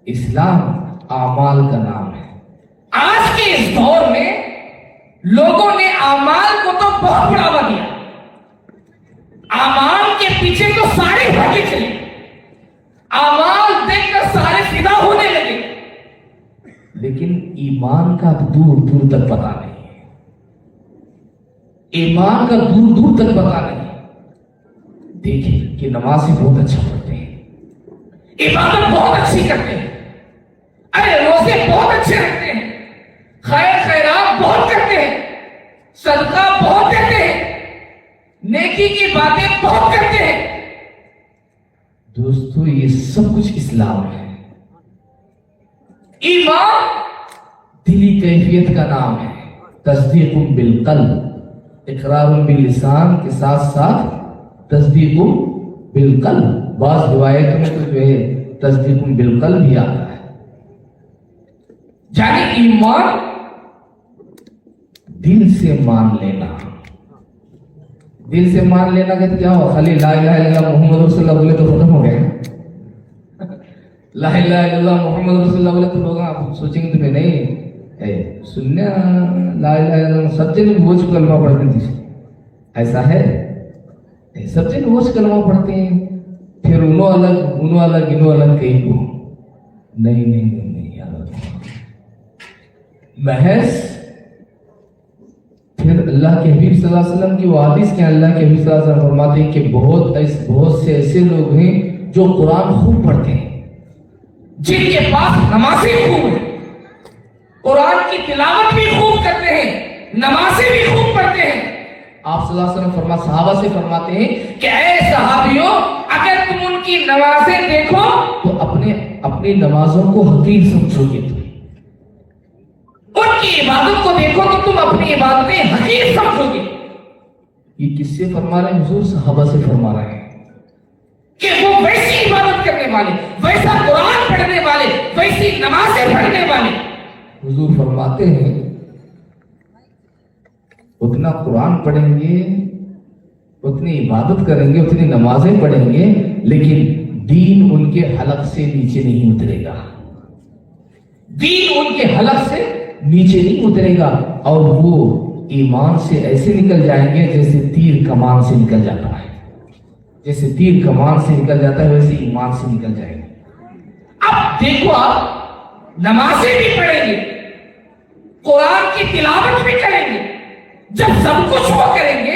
اسلام اعمال کا نام ہے۔ آج کے اس دور میں لوگوں نے اعمال کو تو بہت بڑھاوا دیا، اعمال کے پیچھے تو سارے بھاگے چلے، اعمال دیکھ کر سارے فدا ہونے لگے، لیکن ایمان کا دور دور تک پتہ نہیں ہے، ایمان کا دور دور تک پتہ نہیں۔ دیکھیں کہ نمازیں بہت اچھا پڑھتے ہیں، عبادت بہت اچھی کرتے ہیں، ارے روزے بہت اچھے رکھتے ہیں، خیر خیرات بہت کرتے ہیں، صدقہ بہت دیتے ہیں، نیکی کی باتیں بہت کرتے ہیں۔ دوستو یہ سب کچھ اسلام ہے۔ ایمان دلی کیفیت کا نام ہے، تصدیق بالقلب، اقرار باللسان کے ساتھ ساتھ تصدیق بالقلب، بعض روایتوں میں تو جو ہے تصدیق بالقلب بھی آتا ہے، یعنی ایمان دل سے مان لینا۔ دل سے مان لینا کہ کیا ہوا، خالی لا الہ الا اللہ محمد رسول اللہ بولے تو ختم ہو گئے، لا الہ الا اللہ محمد رسول اللہ بولے تو لوگ آپ سوچیں گے تمہیں نہیں سننے لا الہ الا اللہ سب جن بوجھ کلمہ پڑھتے تھے، ایسا ہے سب جن بوجھ کلمہ پڑھتے ہیں، پھر انہوں الگ انہوں الگ کہیں کو نہیں یاد، محض پھر اللہ کے حبیب صلی اللہ علیہ وسلم کی وہ حدیث کے اللہ کے حبیب صلی اللہ علیہ وسلم فرماتے ہیں کہ بہت سے ایسے لوگ ہیں جو قرآن خوب پڑھتے ہیں، جن کے پاس نمازیں خوب ہیں، قرآن کی تلاوت بھی خوب کرتے ہیں، نمازیں بھی خوب پڑھتے ہیں۔ آپ صلی اللہ علیہ وسلم صحابہ سے فرماتے ہیں کہ اے صحابیوں، اگر تم ان کی نمازیں دیکھو تو اپنی نمازوں کو حقیر سمجھو گے، ان کی عبادت کو دیکھو تو تم اپنی عبادتیں حقیر سمجھو گے۔ یہ کس سے فرما رہے ہیں؟ حضور صحابہ سے فرما رہے ہیں کہ وہ ویسی عبادت کرنے والے، ویسا قرآن پڑھنے والے، ویسی نمازیں پڑھنے والے۔ حضور فرماتے ہیں اتنا قرآن پڑھیں گے، اتنی عبادت کریں گے، اتنی نمازیں پڑھیں گے، لیکن دین ان کے حلق سے نیچے نہیں اترے گا، دین ان کے حلق سے نیچے نہیں اترے گا، اور وہ ایمان سے ایسے نکل جائیں گے جیسے تیر کمان سے نکل جاتا ہے، جیسے تیر کمان سے نکل جاتا ہے ویسے ایمان سے نکل جائیں گے۔ اب دیکھو، آپ نمازیں بھی پڑھیں گے، قرآن کی تلاوت بھی کریں گے، جب سب کچھ وہ کریں گے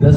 10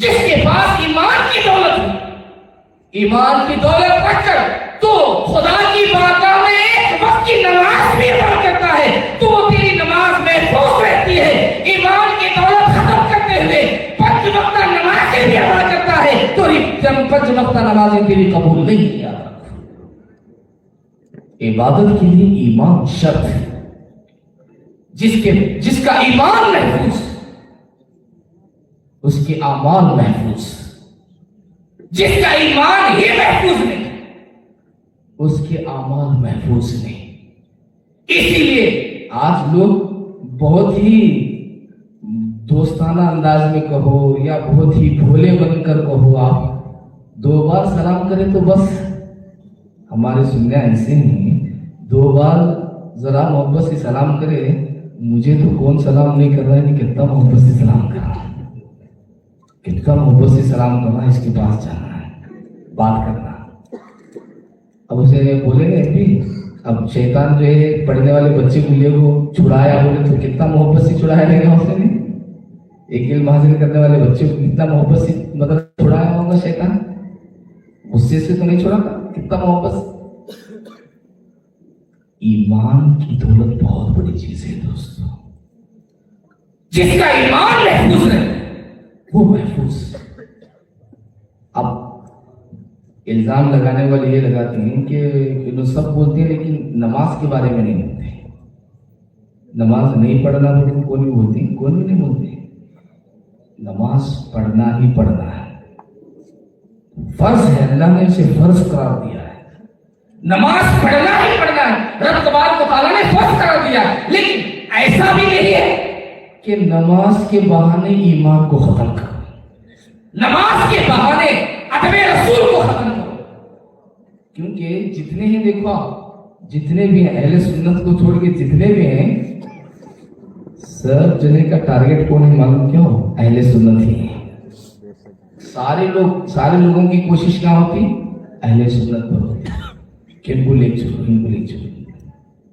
جس کے پاس ایمان کی دولت ہے، ایمان کی دولت رکھ کر تو خدا کی بارگاہ میں ایک وقت کی نماز بھی ادا کرتا ہے تو وہ تیری نماز محفوظ رہتی ہے۔ ایمان کی دولت ختم کرتے ہوئے 5 وقتہ نمازیں بھی ادا کرتا ہے تو 5 وقتہ نمازیں تیری قبول نہیں کیا۔ عبادت کے لیے ایمان شرط ہے، جس کا ایمان محفوظ اس کے اعمال محفوظ، جس کا ایمان ہی محفوظ نہیں اس کے اعمال محفوظ نہیں۔ اسی لیے آج لوگ بہت ہی دوستانہ انداز میں کہو یا بہت ہی بھولے بن کر کہو، آپ 2 بار سلام کریں تو بس، ہمارے سننے ایسے نہیں، 2 بار ذرا محبت سے سلام کرے، مجھے تو کون سلام نہیں کر رہا ہے، کتنا محبت سے سلام کر رہا ہے، کتنا محبت سے سلام کرنا ہے، اس کے پاس جانا ہے، بات کرنا۔ اب اسے بولے گا بھی، اب شیطان جو ہے پڑھنے والے بچے کو لے کو چھڑایا بولے تو کتنا محبت سے چھڑایا لے گا اسے نہیں، ایک علم حاصل کرنے والے بچے کو کتنا محبت سے مطلب چھڑایا ہوگا شیطان، غصے سے تو نہیں چھوڑا تھا، کتنا محبت سے۔ ایمان کی دولت بہت بڑی چیز ہے دوستو، جس کا ایمان محفوظ ہے وہ محفوظ۔ اب الزام لگانے والے یہ لگاتے ہیں کہ لوگ سب بولتے ہیں لیکن نماز کے بارے میں نہیں بولتے، نماز نہیں پڑھنا تو کون بھی بولتے ہیں، کون بھی نہیں بولتے، نماز پڑھنا ہی پڑھنا ہے، فرض ہے، اللہ نے اسے فرض قرار دیا ہے، نماز پڑھنا ہی پڑھنا ہے، رب تبارک و تعالیٰ نے فرض قرار دیا، لیکن ایسا بھی نہیں ہے کہ نماز کے بہانے ایمان کو ختم کرو، نماز کے بہانے ادب رسول کو ختم کرو، کیونکہ جتنے ہی دیکھو، جتنے بھی ہیں اہل سنت کو چھوڑ کے جتنے بھی ہیں، سب جنے کا ٹارگٹ کون ہے معلوم کیوں؟ اہل سنت ہی ہیں۔ سارے لوگوں کی کوشش کیا ہوتی؟ اہل سنت پر ہوتی، کہ ان کو لے چلو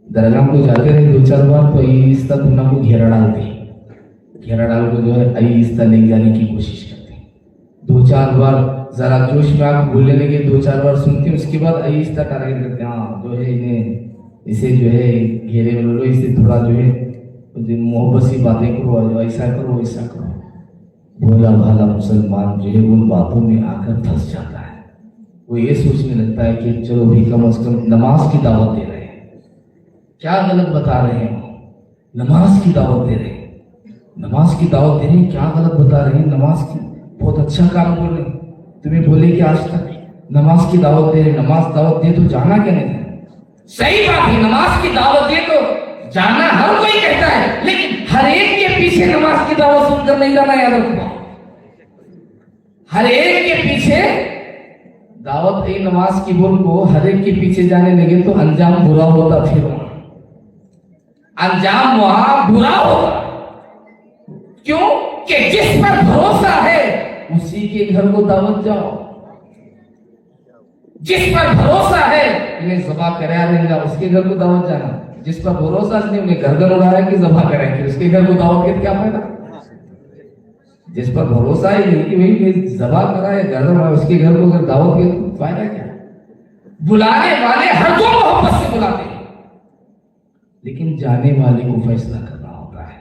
درگاہ کو جاتے رہے 2-4 بار تو آہستہ تمنا کو گھیرا ڈال کو جو ہے آہستہ لے جانے کی کوشش کرتے ہیں، 2-4 بار ذرا جوش میں آپ بولنے لگے، 2-4 بار سنتے ہیں، اس کے بعد آہستہ ٹارگٹ کرتے ہیں، ہاں جو ہے انہیں اسے جو ہے گھیرے میں لو، اسے تھوڑا جو ہے محبت سی باتیں کرو، ایسا کرو ایسا کرو۔ بولا بھالا مسلمان جو ہے ان باتوں میں آ کر پھنس جاتا ہے، وہ یہ سوچنے لگتا ہے کہ چلو بھی کم از کم نماز کی دعوت دے رہے ہیں، کیا غلط بتا رہے ہیں، نماز کی دعوت دے رہے ہیں، نماز کی دعوت دے رہے ہیں، کیا غلط بتا رہے ہیں، نماز کی بہت اچھا کام کر رہے ہیں، تمہیں بولے کہ آج تک نماز کی دعوت دے رہے، نماز دعوت دے تو جانا کیا نہیں ہے، صحیح بات ہے، نماز کی دعوت دے تو جانا ہر کوئی کہتا ہے، لیکن ہر ایک کے پیچھے نماز کی دعوت سن کر نہیں جانا، یاد رکھو، ہر ایک کے پیچھے دعوت نماز کی بول کو ہر ایک کے پیچھے جانے لگے تو انجام برا ہوتا، پھر انجام وہاں برا ہوگا، کیوں کہ جس پر بھروسہ ہے اسی کے گھر کو دعوت جاؤ، جس پر بھروسہ ہے انہیں ذبح کرا دیں گا اس کے گھر کو دعوت جانا، جس پر بھروسہ نہیں انہیں گردن اڑایا کہ ذبح کریں گے اس کے گھر کو دعوت کے کیا فائدہ، جس پر بھروسہ ہی نہیں کہ بھئی ذبح کرا یا گردن اڑایا اس کے گھر کو اگر دعوت کے فائدہ کیا۔ بلانے والے ہر دو محبت سے بلاتے ہیں، لیکن جانے والے کو فیصلہ کرنا ہوتا ہے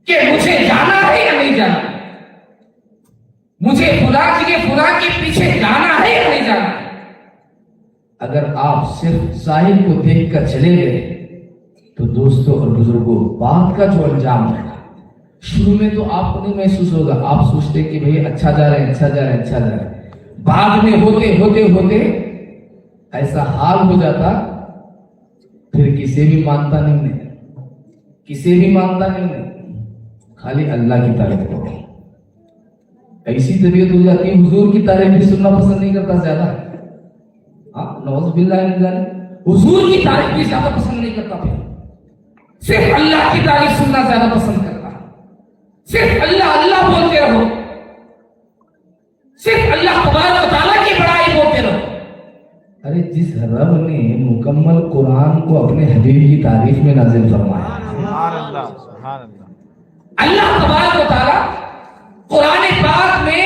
کہ مجھے جانا ہے یا نہیں جانا، مجھے فلاں کے پیچھے جانا ہے یا نہیں جانا۔ اگر آپ صرف ظاہر کو دیکھ کر چلے گئے تو دوستوں اور بزرگوں بات کا جو انجام ہے شروع میں تو آپ کو نہیں محسوس ہوگا، آپ سوچتے کہ بھئی اچھا جا رہے ہیں اچھا جا رہے ہیں اچھا جا رہے ہیں، بعد میں ہوتے ایسا حال ہو جاتا پھر کسی بھی مانتا نہیں، خالی اللہ کی تعریف کرو، ایسی طبیعت ہو جاتی ہے حضور کی تعریف بھی سننا پسند نہیں کرتا زیادہ، نعوذ باللہ من ذالک، حضور کی تعریف بھی زیادہ پسند نہیں کرتا، پھر صرف اللہ کی تعریف سننا زیادہ پسند کرتا، صرف اللہ بولتے رہو، صرف اللہ تبارک و تعالیٰ کی بڑائی بولتے رہو۔ ارے جس رب نے مکمل قرآن کو اپنے حبیب کی تعریف میں نازل فرمایا، اللہ تبارک و تعالیٰ قرآن پاک میں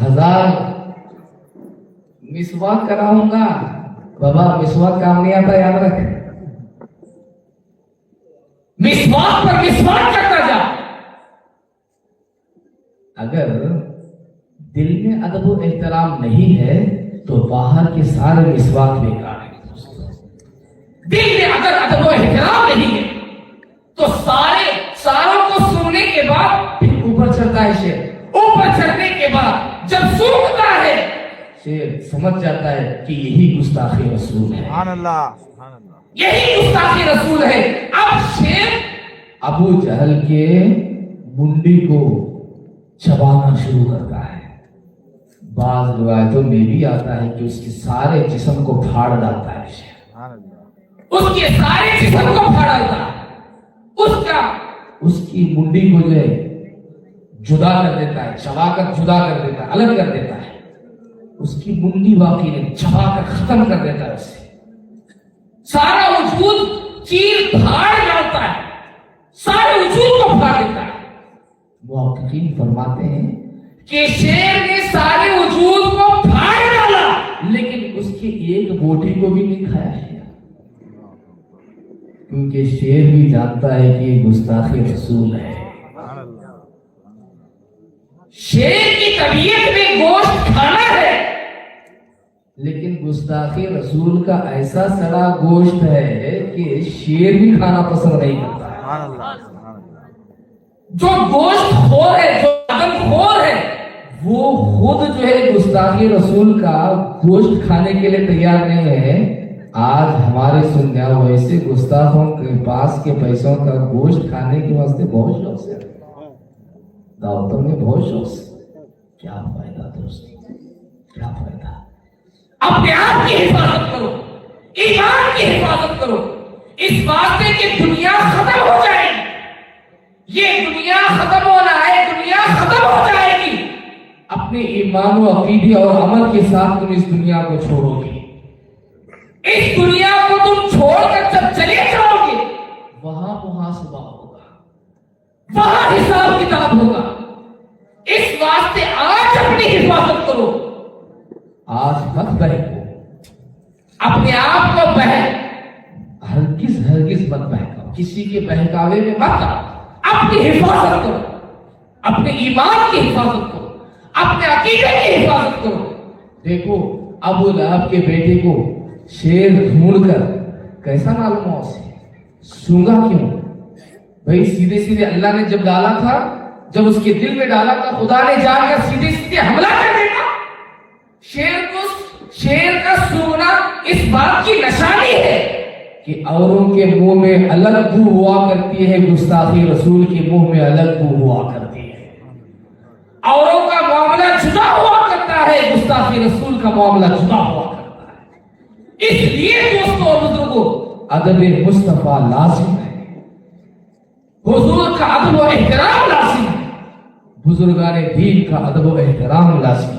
1000 مسواک کراؤں گا. بابا مسواک کام نہیں آتا, یاد رکھ. مسواک پر مسواک کرتا جا. اگر دل میں ادب و احترام نہیں ہے تو باہر کے سارے مسواک بیکار ہیں. دل میں اگر ادب و احترام نہیں ہے تو ساروں کو سننے کے بعد پھر اوپر چڑھتا ہے شیر. اوپر چڑھنے کے بعد جب سنتا ہے شیر سمجھ جاتا ہے کہ یہی گستاخی رسول ہے. سبحان اللہ, سبحان اللہ. یہی گستاخی رسول ہے. اب شیر ابو جہل کے منڈی کو چبانا شروع کرتا ہے. بعض روایتوں میں بھی آتا ہے کہ اس کے سارے جسم کو پھاڑ ڈالتا ہے شیر. سبحان اللہ. اس کے سارے جسم کو پھاڑ ڈالتا ہے. اس کی منڈی کو جو ہے جدا کر دیتا ہے, چبا کر جدا کر دیتا ہے, الگ کر دیتا ہے. اس کی منڈی واقعی نے چبا کر ختم کر دیتا ہے. اسے سارا وجود چیر پھاڑ ڈالتا ہے, سارے وجود کو پھاڑ دیتا ہے. محققین فرماتے ہیں کہ شیر نے سارے وجود کو پھاڑ ڈالا لیکن اس کی ایک بوٹی کو بھی نہیں کھایا شیر, کیونکہ شیر بھی جانتا ہے کہ یہ گستاخی رسول ہے. شیر کی طبیعت میں گوشت کھانا ہے لیکن گستاخی رسول کا ایسا سڑا گوشت ہے کہ شیر بھی کھانا پسند نہیں کرتا ہے. سبحان اللہ, سبحان اللہ. جو گوشت خور ہے, جو آدم خور ہے, وہ خود جو ہے گستاخی رسول کا گوشت کھانے کے لیے تیار نہیں ہے. آج ہمارے سنیا ویسے گستاخوں کے پاس کے پیسوں کا گوشت کھانے کے واسطے بہت شوق سے, دعوتوں میں بہت شوق سے. کیا فائدہ دوست, کیا فائدہ. اپنے آپ کی حفاظت کرو, ایمان کی حفاظت کرو. اس واسطے کہ دنیا ختم ہو جائے گی. یہ دنیا ختم ہونا ہے, دنیا ختم ہو جائے گی. اپنے ایمان و عقیدے اور عمل کے ساتھ تم اس دنیا کو چھوڑو گے. اس دنیا کو تم چھوڑ کر جب چلے جاؤ گے وہاں محاسبہ ہوگا, وہاں حساب کتاب ہوگا. اس واسطے آج اپنی حفاظت کرو. آج مت بہکو, اپنے آپ کو ہرگز مت بہکاؤ. کسی کے بہکاوے میں مت آؤ. اپنی حفاظت کرو, اپنے ایمان کی حفاظت کرو, اپنے عقیدے کی حفاظت کرو. دیکھو ابو لہب کے بیٹے کو شیر ڈھونڈ کر کیسا معلوم ہوا اسے, سونگا کیوں بھائی. سیدھے اللہ نے جب ڈالا تھا, جب اس کے دل میں ڈالا تھا, خدا نے جا کر سیدھے حملہ کر دیا. شیر کا سونگنا اس بات کی نشانی ہے کہ اوروں کے منہ میں الگ بو ہوا کرتی ہے, گستاخی رسول کے منہ میں الگ بو ہوا کرتی ہے. اوروں کا معاملہ جدا ہوا کرتا ہے, گستاخی رسول کا معاملہ جدا ہوا کرتا ہے. اس لیے دوستوں اور بزرگوں ادب مصطفیٰ لازم ہے, حضور کا ادب و احترام لازم ہے, بزرگان دین کا ادب و احترام لازم ہے,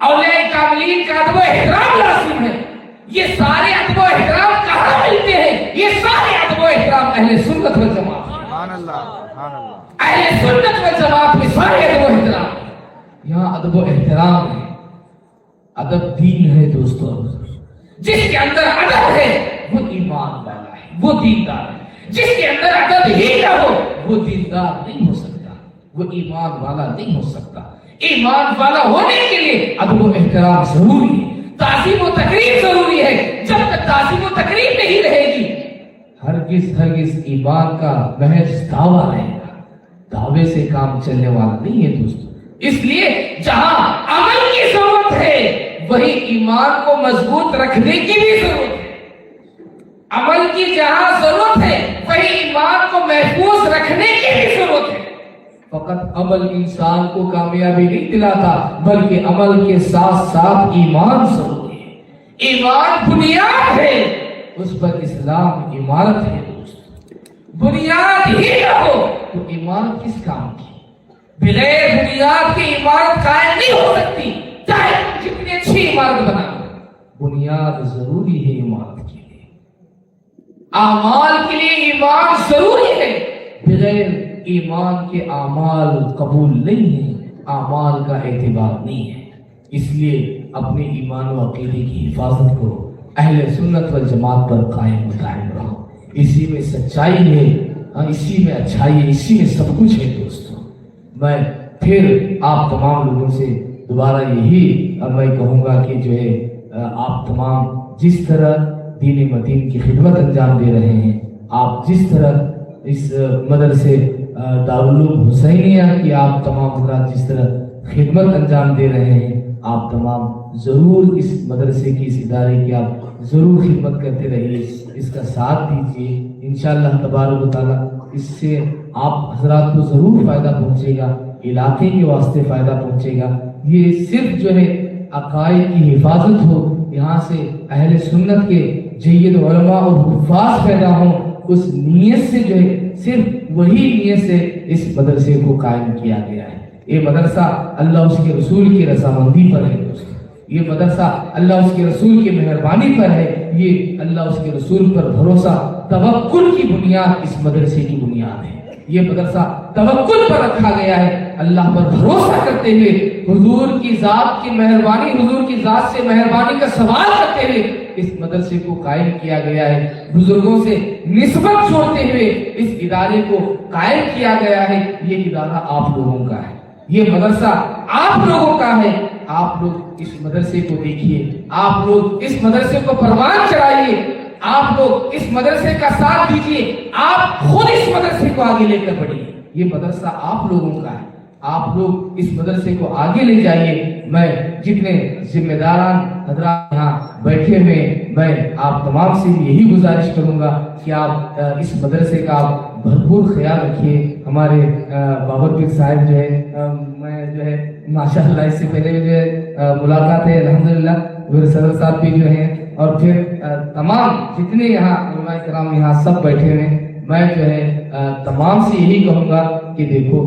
اولیاء کاملین کا ادب و احترام لازم ہے. یہ سارے ادب و احترام کہاں ملتے ہیں؟ یہ سارے ادب و احترام اہل سنت والجماعت, سبحان اللہ, سبحان اللہ. اہل سنت والجماعت میں سارے ادب و احترام. یہاں ادب و احترام ہے, ادب دین ہے دوستوں. جس کے اندر ادب ہے وہ ایمان والا ہے, وہ دیندار ہے. جس کے اندر ادب ہی نہ ہو وہ دیندار نہیں ہو سکتا, وہ ایمان والا نہیں ہو سکتا. ایمان والا ہونے کے لیے ادب و احترام ضروری ہے, تعظیم و تقریب ضروری ہے. جب تک تعظیم و تقریب نہیں رہے گی ہرگز ایمان کا محض دعویٰ رہے گا. دعوے سے کام چلنے والا نہیں ہے دوستو. اس لیے جہاں عمل کی ضرورت ہے وہی ایمان کو مضبوط رکھنے کی بھی ضرورت ہے. عمل کی جہاں ضرورت ہے وہی ایمان کو محفوظ رکھنے کی بھی ضرورت ہے. فقط عمل انسان کو کامیابی نہیں دلاتا بلکہ عمل کے ساتھ ساتھ ایمان ضروری ہے. ایمان بنیاد ہے, اس پر اسلام عمارت ہے دوست. بنیاد ہی نہ ہو تو ایمان کس کام کی؟ بغیر بنیاد کی عمارت قائم نہیں ہو سکتی, چاہے جتنی اچھی عمارت بنا لو. بنیاد ضروری ہے عمارت کے لیے, اعمال کے لیے ایمان ضروری ہے. بغیر ایمان کے اعمال قبول نہیں ہے, اعمال کا اعتبار نہیں ہے. اس لیے اپنے ایمان و عقیدے کی حفاظت کرو، اہل سنت والجماعت پر قائم و دائم رہو، اسی میں سچائی ہے، اسی میں اچھائی ہے، اسی میں سب کچھ ہے دوستوں۔ میں پھر آپ تمام لوگوں سے دوبارہ یہی میں کہوں گا کہ جو ہے آپ تمام جس طرح دین مدین کی خدمت انجام دے رہے ہیں، آپ جس طرح اس مدرسے دارالعلوم حسینیہ کی آپ تمام حضرات جس طرح خدمت انجام دے رہے ہیں، آپ تمام ضرور اس مدرسے کی، اس ادارے کی آپ ضرور خدمت کرتے رہیے، اس کا ساتھ دیجیے، انشاءاللہ تبارک و تعالیٰ اس سے آپ حضرات کو ضرور فائدہ پہنچے گا، علاقے کے واسطے فائدہ پہنچے گا۔ یہ صرف جو ہے عقائد کی حفاظت ہو، یہاں سے اہل سنت کے جید علماء اور حفاظ پیدا ہوں، اس نیت سے جو ہے صرف وہی نیت سے اس مدرسے کو قائم کیا گیا ہے۔ یہ مدرسہ اللہ اس کے رسول کی رضامندی پر ہے دوستو، یہ مدرسہ اللہ اس کے رسول کی مہربانی پر ہے، یہ اللہ اس کے رسول پر بھروسہ توکل کی بنیاد اس مدرسے کی بنیاد ہے۔ یہ مدرسہ توکل پر رکھا گیا ہے، اللہ پر بھروسہ کرتے ہوئے، حضور کی ذات کی مہربانی، حضور کی ذات سے مہربانی کا سوال کرتے ہوئے اس مدرسے کو قائم کیا گیا ہے، بزرگوں سے نسبت جوڑتے ہوئے اس ادارے کو قائم کیا گیا ہے۔ یہ ادارہ آپ لوگوں کا ہے، یہ مدرسہ آپ لوگوں کا ہے۔ آپ لوگ اس مدرسے کو دیکھیے، آپ لوگ اس مدرسے کو پروان چڑھائیے، آپ لوگ اس مدرسے کا ساتھ دیجیے، آپ خود اس مدرسے کو آگے لے کر بڑھیے۔ یہ مدرسہ آپ لوگوں کا ہے، آپ لوگ اس مدرسے کو آگے لے جائیے۔ میں جتنے ذمہ داران حضرات یہاں بیٹھے ہوئے، میں آپ تمام سے یہی گزارش کروں گا کہ آپ اس مدرسے کا آپ بھرپور خیال رکھیے۔ ہمارے بابر پیر صاحب جو ہے، میں جو ہے ماشاءاللہ اس سے پہلے جو ہے ملاقات ہے الحمدللہ، میرے صدر صاحب بھی جو ہیں، اور پھر تمام جتنے یہاں علماء کرام یہاں سب بیٹھے ہوئے، میں جو ہے تمام سے یہی کہوں گا کہ دیکھو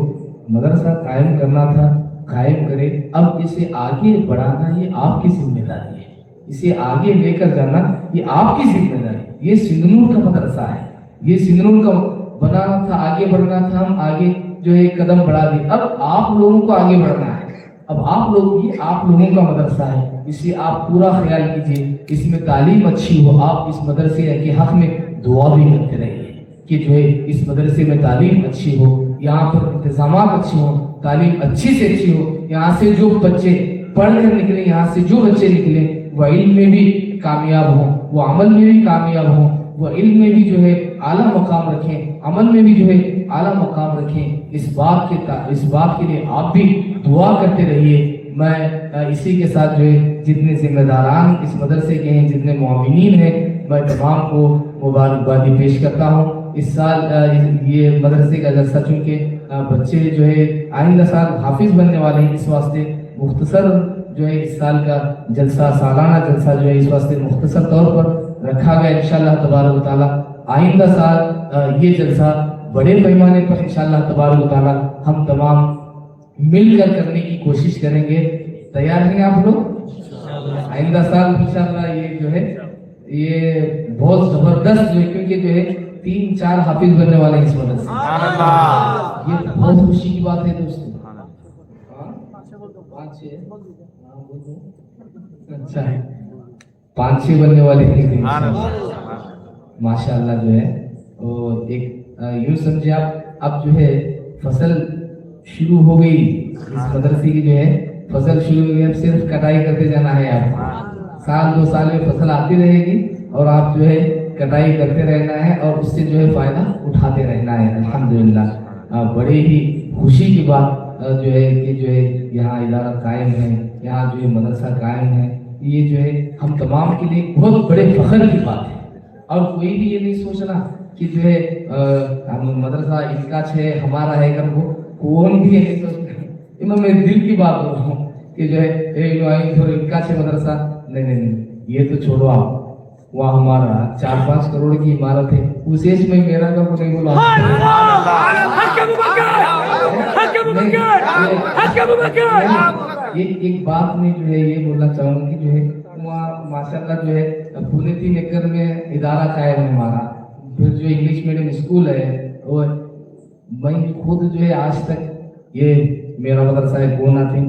مدرسہ قائم کرنا تھا، قائم کرے، اب اسے آگے بڑھانا یہ آپ کی ذمہ داری ہے، اسے آگے لے کر جانا یہ آپ کی ذمہ داری ہے۔ یہ سنگنور کا مدرسہ ہے، یہ سنگنور کا بنانا تھا، آگے بڑھنا تھا، ہم آگے جو ہے قدم بڑھا دیں، اب آپ لوگوں کو آگے بڑھنا ہے، اب آپ لوگ، یہ آپ لوگوں کا مدرسہ ہے، اسے آپ پورا خیال کیجیے، اس میں تعلیم اچھی ہو، آپ اس مدرسے کے حق میں دعا بھی کرتے رہیے کہ جو ہے اس مدرسے میں تعلیم اچھی ہو، یہاں پر انتظامات اچھے ہوں، تعلیم اچھی سے اچھی ہو، یہاں سے جو بچے پڑھ کر نکلیں، یہاں سے جو بچے نکلیں وہ علم میں بھی کامیاب ہوں، وہ عمل میں بھی کامیاب ہوں، وہ علم میں بھی جو ہے اعلیٰ مقام رکھیں، عمل میں بھی جو ہے اعلیٰ مقام رکھیں۔ اس بات کے لیے آپ بھی دعا کرتے رہیے۔ میں اسی کے ساتھ جو ہے جتنے ذمہ داران اس مدرسے کے ہیں، جتنے معاونین ہیں، میں تمام کو مبارکبادی پیش کرتا ہوں۔ اس سال یہ مدرسے کا جلسہ چونکہ بچے جو ہے آئندہ سال حافظ بننے والے ہیں، اس واسطے مختصر جو ہے اس سال کا جلسہ، سالانہ جلسہ جو ہے اس واسطے مختصر طور پر رکھا گیا۔ انشاءاللہ تبارک و تعالیٰ آئندہ سال یہ جلسہ بڑے پیمانے پر انشاءاللہ تبارک و تعالیٰ ہم تمام مل کر کرنے کی کوشش کریں گے۔ تیار ہیں آپ لوگ؟ آئندہ سال انشاءاللہ یہ جو ہے یہ بہت زبردست جو ہے، کیونکہ جو ہے 3-4 حافظ بننے والے ہیں اس مدرسے سے، یہ بہت خوشی کی بات ہے دوستو۔ 5-6 بننے والے ہیں ماشاءاللہ جو ہے۔ اور ایک یوں سمجھے آپ، اب جو ہے فصل شروع ہو گئی، اس مدرسے کی جو ہے فصل شروع ہو گئی، اب صرف کٹائی کرتے جانا ہے آپ کو۔ 1-2 سال میں فصل آتی رہے گی اور آپ جو ہے کٹائی کرتے رہنا ہے اور اس سے جو ہے فائدہ اٹھاتے رہنا ہے۔ الحمدللہ بڑے ہی خوشی کی بات جو ہے کہ جو ہے یہاں ادارہ قائم ہے، یہاں جو ہے مدرسہ قائم ہے، یہ جو ہے ہم تمام کے لیے بہت بڑے فخر کی بات ہے۔ اور کوئی بھی یہ نہیں سوچنا کہ جو ہے مدرسہ ان کا ہے ہمارا ہے کر، وہ کون بھی نہیں سوچنا، میں دل کی بات بول رہا ہوں کہ جو ہے ان کا مدرسہ نہیں، یہ تو چھوڑو آپ، وہ ہمارا 4-5 کروڑ کی عمارت ہے، اسے میں میرا کا نہیں بولا۔ ایک بات میں جو ہے یہ بولنا چاہوں گا کہ جو ہے وہاں ماشاءاللہ جو ہے 3.5 ایکڑ میں ادارہ قائم ہے ہمارا، پھر جو انگلش میڈیم اسکول ہے، اور میں خود جو ہے آج تک یہ میرا مدرسہ ہے، کون آتے ہیں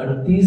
38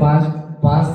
5, 5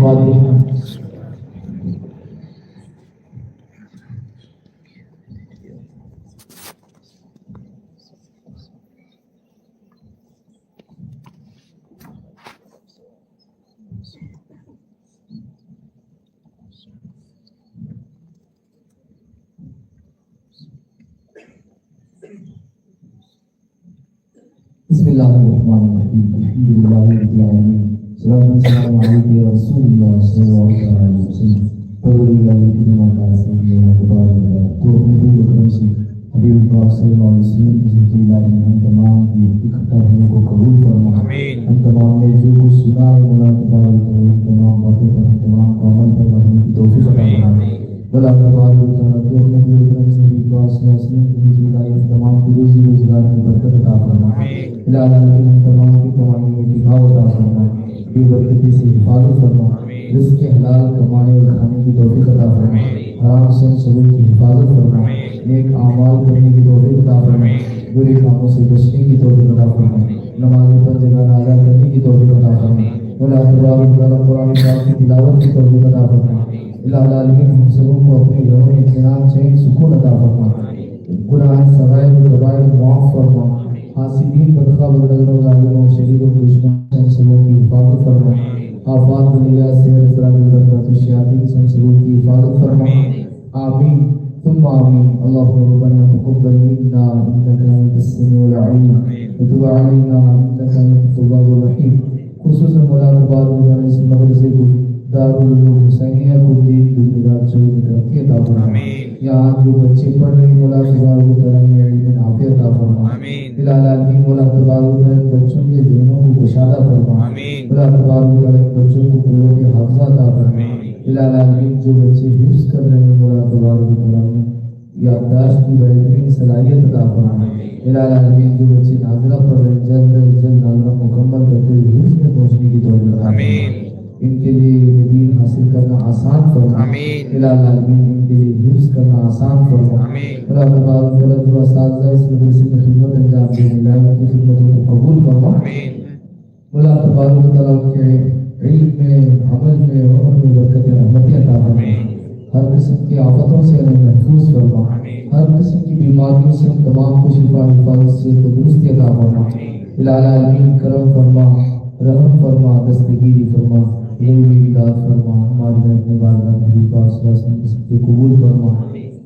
الفاتحة. بسم الله الرحمن الرحيم. الحمد لله رب العالمين. الصلاة والسلام عليك يا رسول الله صلى الله عليه وسلم. قبل الله كلمة سيدنا تبارك الله تو حضور اکرم سے حبیب پاک صلی اللہ علیہ وسلم کی زندگی لائے ہم تمام کی اکٹھا ہونے کو قبول فرما. ہم تمام نے جو کچھ سنا ہے مولا تبارک اللہ تمام باتوں پر ہم تمام کو عمل پر رہنے کی توفیق عطا فرما. مولا تبارک اللہ تو حضور اکرم سے حبیب پاک صلی اللہ علیہ وسلم کی زندگی لائے تمام کی روزی روزگار میں برکت عطا فرما. العالمین ہم تمام کی کمائی میں اتباع عطا فرما. بے برکتی سے حفاظت فرما. رزق حلال کمانے اور کھانے کی توفیق عطا فرما. حرام سے سلوک کی حفاظت فرما. نیک اعمال کرنے کی توفیق عطا فرما. برے کاموں سے بچنے کی توفیق عطا فرما. نماز پر جگہ ادا کرنے کی توفیق عطا فرما. مولا تبارک تعالی قرآن پاک کی تلاوت کی توفیق عطا فرما. العالمین ہم سبوں کو اپنے گھروں میں اطمینان چین سکون عطا فرما. گناہ صغائر و کبائر معاف فرما. حاسدین بدخواہ بدنظروں ظالموں شریروں دشمنوں سبوں کی حفاظت فرما. آفات دنیا سے افراد الدرجات الشیاطین سبوں کی حفاظت فرما. آمین ثم آمین. اللهم ربنا تقبل منا انك انت السميع العليم وتب علينا انك انت التواب الرحيم. خصوصاً مولا تبارک تعالی اس مدرسے کو دارالعلوم حسینیہ کو دین کی رات چوری ترقی عطا فرما. یہاں جو بچے پڑھ رہے ہیں مولا تبارک تعالی نے علم نافع عطا فرما. العالمین مولا تبارک تعالی بچوں کے ذہنوں کو گشادہ فرما. مولا تبارک تعالی بچوں کو قوت حافظہ عطا فرما. العالمین جو بچے حفظ کر رہے ہیں مولا تبارک تعالی یادداشت کی بہترین صلاحیت عطا فرما. العالمین جو بچے ناظرہ پڑھ رہے ہیں جلد از جلد ناظرہ مکمل کرتے ہوئے حفظ میں پہنچنے کی توفیق عطا فرما. ان کے لیے دین حاصل کرنا آسان فرما. العالمین ان کے لیے حفظ کرنا آسان فرما. اللہ تبارک تعالی جو اساتذہ اس مدرسے میں خدمت انجام دے رہے ہیں ان کی خدمتوں کو قبول فرما. اللہ تبارک تعالی کے علم میں عمل میں اور ان میں برکت رحمتیں عطا فرما. ہر قسم کی آفتوں سے انہیں محفوظ فرما. ہر قسم کی بیماریوں سے ہم تمام کو شفا حفاظت سے تندرستی عطا فرما. العالمین کرم فرما رحم فرما دستگیری فرما علمی امداد فرما. ہماری اپنے بارگاہ نبی پاک صلی اللہ علیہ وسلم کے سب کے قبول فرما.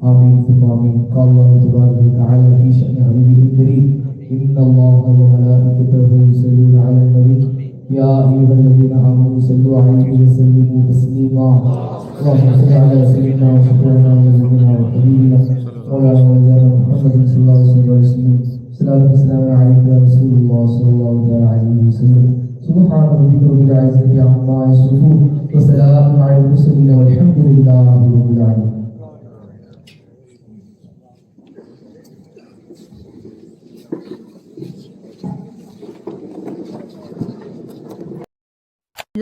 آمین ثم آمین. قال اللہ تبارک وتعالی فی شأن حبیبہ الکریم ان اللہ وملائکتہ یصلون علی النبی یا ایھا الذین آمنوا صلوا علیہ وسلموا تسلیما. اللهم صل علی سیدنا وشفیعنا ونبینا وحبیبنا مولانا محمد صلی اللہ علیہ وسلم. صلاۃ والسلام علیک یا رسول اللہ صلی اللہ علیہ وسلم. سبحان ربك رب العزة عما يصفون وسلام على المرسلين والحمد لله رب العالمين.